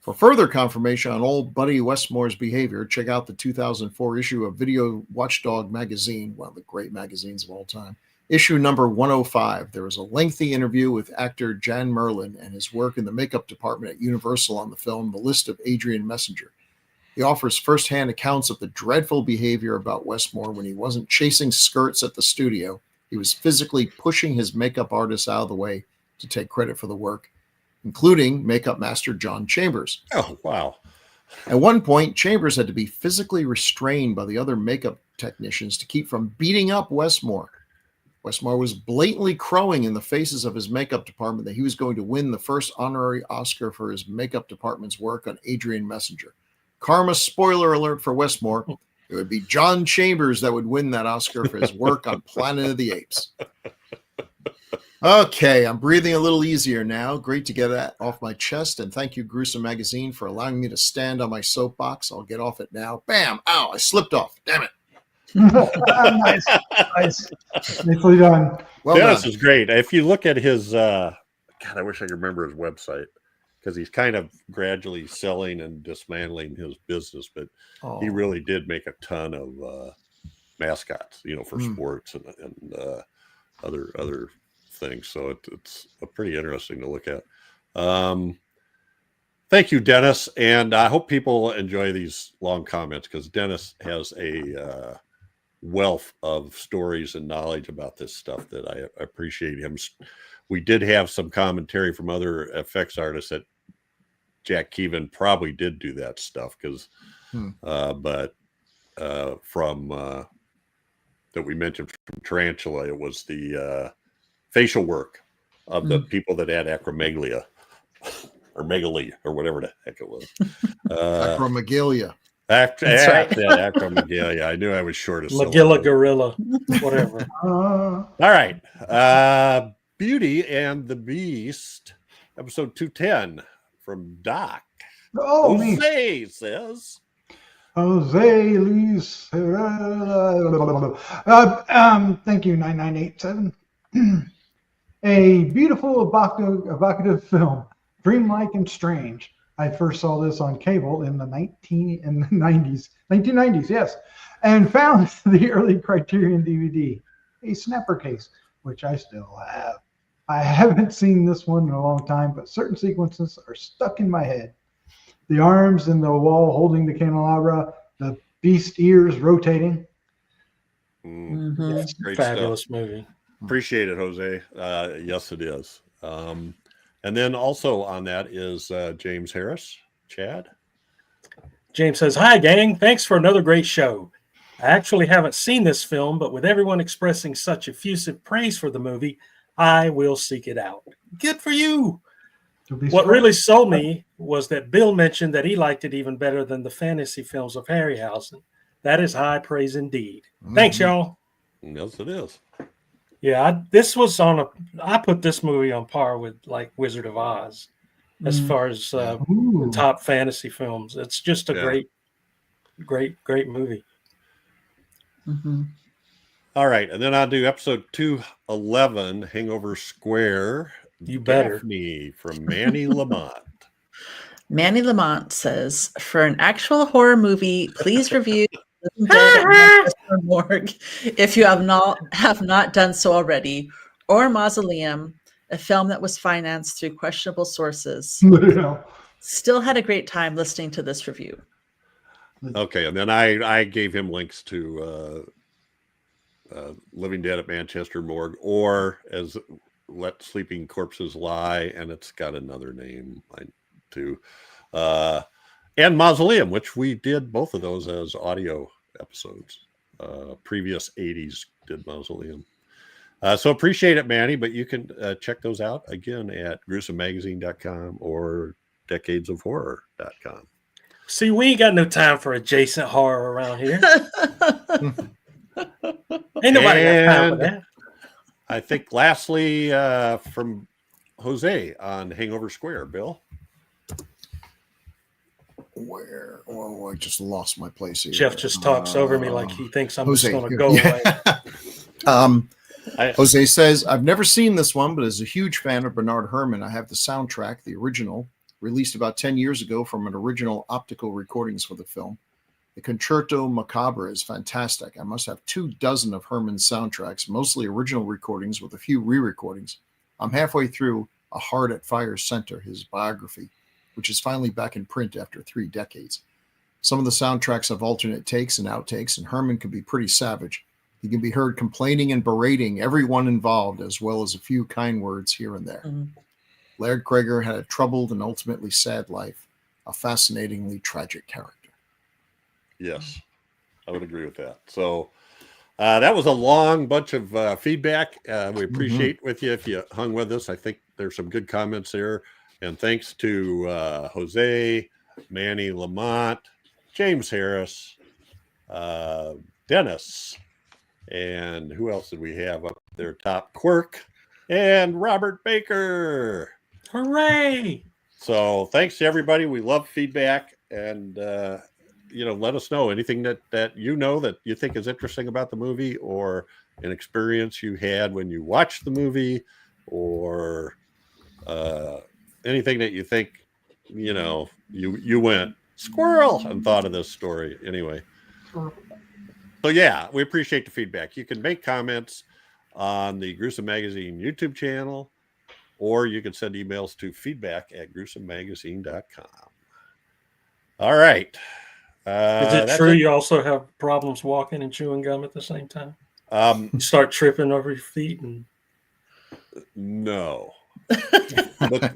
For further confirmation on old Buddy Westmore's behavior, check out the 2004 issue of Video Watchdog magazine, one of the great magazines of all time. Issue number 105. There was a lengthy interview with actor Jan Merlin and his work in the makeup department at Universal on the film The List of Adrian Messenger. He offers firsthand accounts of the dreadful behavior about Westmore when he wasn't chasing skirts at the studio. He was physically pushing his makeup artists out of the way to take credit for the work, including makeup master John Chambers. oh wow, At one point, Chambers had to be physically restrained by the other makeup technicians to keep from beating up Westmore. Westmore was blatantly crowing in the faces of his makeup department that he was going to win the first honorary Oscar for his makeup department's work on Adrian Messenger. Karma spoiler alert for Westmore. It would be John Chambers that would win that Oscar for his work on Planet of the Apes. Okay, I'm breathing a little easier now. Great to get that off my chest. And thank you, Gruesome Magazine, for allowing me to stand on my soapbox. I'll get off it now. Bam! Ow, I slipped off. Damn it. Nice. Nicely done. Well Dennis done. is great. If you look at his, God, I wish I could remember his website because he's kind of gradually selling and dismantling his business, but he really did make a ton of mascots, for sports and other things. So it's pretty interesting to look at. Thank you, Dennis. And I hope people enjoy these long comments because Dennis has a wealth of stories and knowledge about this stuff that I appreciate him. We did have some commentary from other effects artists that Jack Kevin probably did do that stuff because, but from that we mentioned from Tarantula, it was the facial work of the people that had acromegalia or megaly or whatever the heck it was. Acromegalia. Acromegalia. I knew I was short of Magilla Gorilla, whatever. All right. Beauty and the Beast, episode 210 from Doc. Oh, Jose says. Jose Luis. Thank you, 9987. A beautiful, evocative film, dreamlike and strange. I first saw this on cable in the 1990s, yes, and found the early Criterion DVD, a snapper case, which I still have. I haven't seen this one in a long time, but certain sequences are stuck in my head. The arms in the wall holding the candelabra, the beast ears rotating. That's great Fabulous stuff. movie. Appreciate it, Jose. Yes, it is. And then also on that is James Harris. Chad? James says, "Hi, gang. Thanks for another great show. I actually haven't seen this film, but with everyone expressing such effusive praise for the movie, I will seek it out." Good for you. What really sold me was that Bill mentioned that he liked it even better than the fantasy films of Harryhausen. That is high praise indeed. Thanks, y'all. Yes, it is. Yeah, I put this movie on par with like Wizard of Oz as far as top fantasy films. It's just a great movie. All right, and then I'll do episode 211, Hangover Square. You better. Daphne from Manny Lamont. Manny Lamont says, for an actual horror movie, please review Living Dead at Manchester Morgue if you have not done so already, or Mausoleum, a film that was financed through questionable sources. Yeah. Still had a great time listening to this review. Okay, and then I gave him links to Living Dead at Manchester Morgue, or as Let Sleeping Corpses Lie, and it's got another name too. And Mausoleum, which we did both of those as audio episodes. Previous 80s did Mausoleum. So appreciate it, Manny, but you can check those out again at gruesomemagazine.com or decadesofhorror.com. See, we ain't got no time for adjacent horror around here. Ain't nobody got time for that. I think lastly from Jose on Hangover Square, Bill. Where? Oh, I just lost my place here. Jeff just talks over me like he thinks I'm Jose, just going to go away. Jose says, I've never seen this one, but as a huge fan of Bernard Herrmann, I have the soundtrack, the original, released about 10 years ago from an original optical recordings for the film. The Concerto Macabre is fantastic. I must have 24 of Herrmann's soundtracks, mostly original recordings with a few re-recordings. I'm halfway through A Heart at Fire Center, his biography, which is finally back in print after 3 decades. Some of the soundtracks have alternate takes and outtakes, and Herrmann can be pretty savage. He can be heard complaining and berating everyone involved, as well as a few kind words here and there. Mm-hmm. Laird Krieger had a troubled and ultimately sad life, a fascinatingly tragic character. Yes, I would agree with that. So that was a long bunch of feedback. We appreciate with you if you hung with us. I think there's some good comments there. And thanks to Jose, Manny Lamont, James Harris, Dennis, and who else did we have up there top? Quirk and Robert Baker. Hooray! So thanks to everybody. We love feedback, and let us know anything that you think is interesting about the movie, or an experience you had when you watched the movie, or anything that you think you went squirrel and thought of this story anyway. So yeah, we appreciate the feedback. You can make comments on the Gruesome Magazine YouTube channel, or you can send emails to feedback@gruesomemagazine.com. All right. Is it true you also have problems walking and chewing gum at the same time? You start tripping over your feet and no.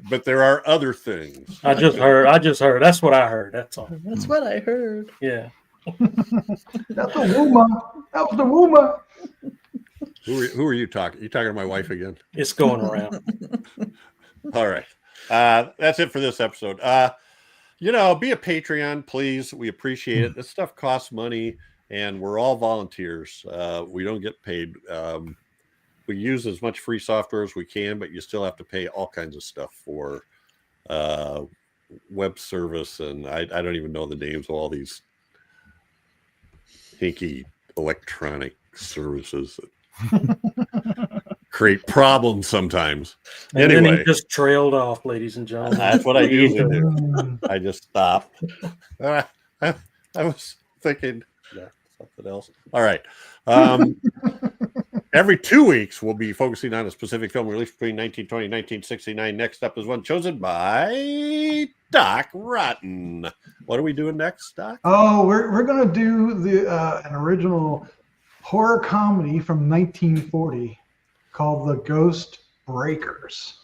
but there are other things. I just heard. That's what I heard. That's all. That's what I heard. Yeah. That's the Wuma. That was the Wuma. Who are you talking? You talking to my wife again? It's going around. All right. That's it for this episode. Be a Patreon, please. We appreciate it. This stuff costs money, and we're all volunteers. We don't get paid. We use as much free software as we can, but you still have to pay all kinds of stuff for web service, and I don't even know the names of all these hinky electronic services that create problems sometimes. And anyway, then he just trailed off, ladies and gentlemen. That's what I usually do. I just stop. I was thinking something else. All right. Every 2 weeks, we'll be focusing on a specific film released between 1920 and 1969. Next up is one chosen by Doc Rotten. What are we doing next, Doc? Oh, we're gonna do an original horror comedy from 1940 called The Ghost Breakers.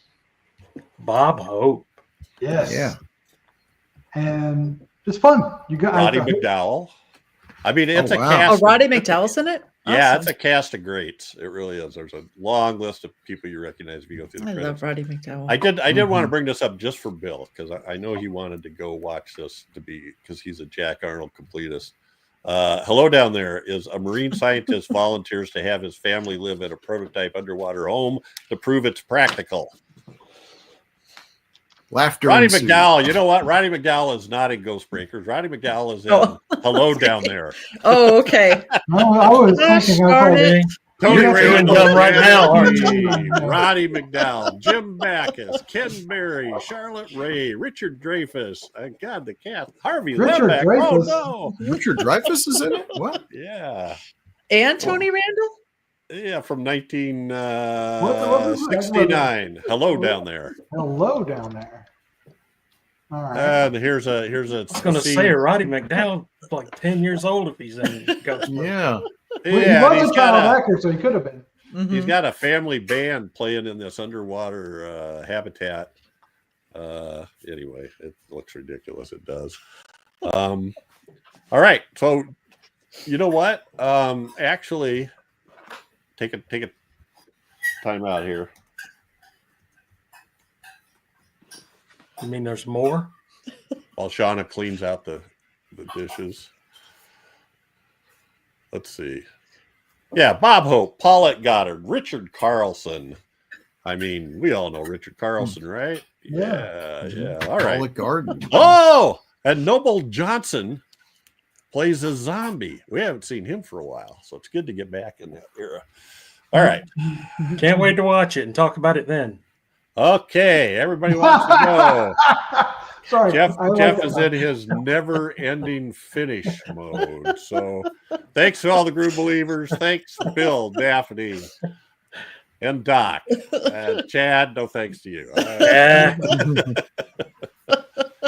Bob Hope. Yes. Yeah. And it's fun. You got Roddy McDowell. I mean, it's a wow. cast. Oh, Roddy McDowell's in it? Yeah, Awesome. it's a cast of greats. It really is. There's a long list of people you recognize if you go through the I credits. love Roddy McDowell. I did want to bring this up just for Bill, because I know he wanted to go watch this because he's a Jack Arnold completist. Hello down there is a marine scientist volunteers to have his family live in a prototype underwater home to prove it's practical. Laughter. Roddy ensued. McDowell. You know what? Roddy McDowell is not in Ghost Breakers. Roddy McDowell is in Oh. Hello Down There. Oh, okay. No, I was Gosh thinking, I darn thought, it. Tony You're doing Randall, dumb right now, aren't Randy, you? Roddy McDowell, Jim Backus, Ken Berry, Charlotte Ray, Richard Dreyfuss, God, the cat, Harvey Richard Lembeck. Dreyfuss. Oh Richard Dreyfuss is in it. What? no! Yeah, And Tony Randall? yeah, from What was it? 1969. Hello Down There. Hello Down There. All right. And here's a. I was going to say, Roddy McDowell is like 10 years old if he's in Ghost. Yeah. Well, he Yeah, and was a child actor, so he could have been. he's got a family band playing in this underwater habitat. Anyway, it looks ridiculous. It does. All right. So, you know what? Actually, take a time out here. You mean there's more? While Shauna cleans out the dishes. Let's see. Yeah, Bob Hope, Paulette Goddard, Richard Carlson. I mean, we all know Richard Carlson, right? Yeah. All right. Olive Garden. Oh, and Noble Johnson plays a zombie. We haven't seen him for a while, so it's good to get back in that era. All right. Can't wait to watch it and talk about it then. Okay, everybody wants to go. Sorry, Jeff I like is that. in his never-ending finish mode. So thanks to all the Grue believers. Thanks, Bill, Daphne, and Doc. Chad, no thanks to you.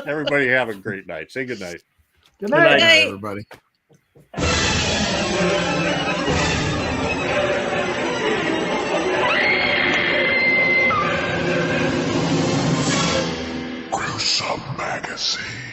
Everybody have a great night. Say good night. Good Good night. night. Everybody. Gruesome Magazine.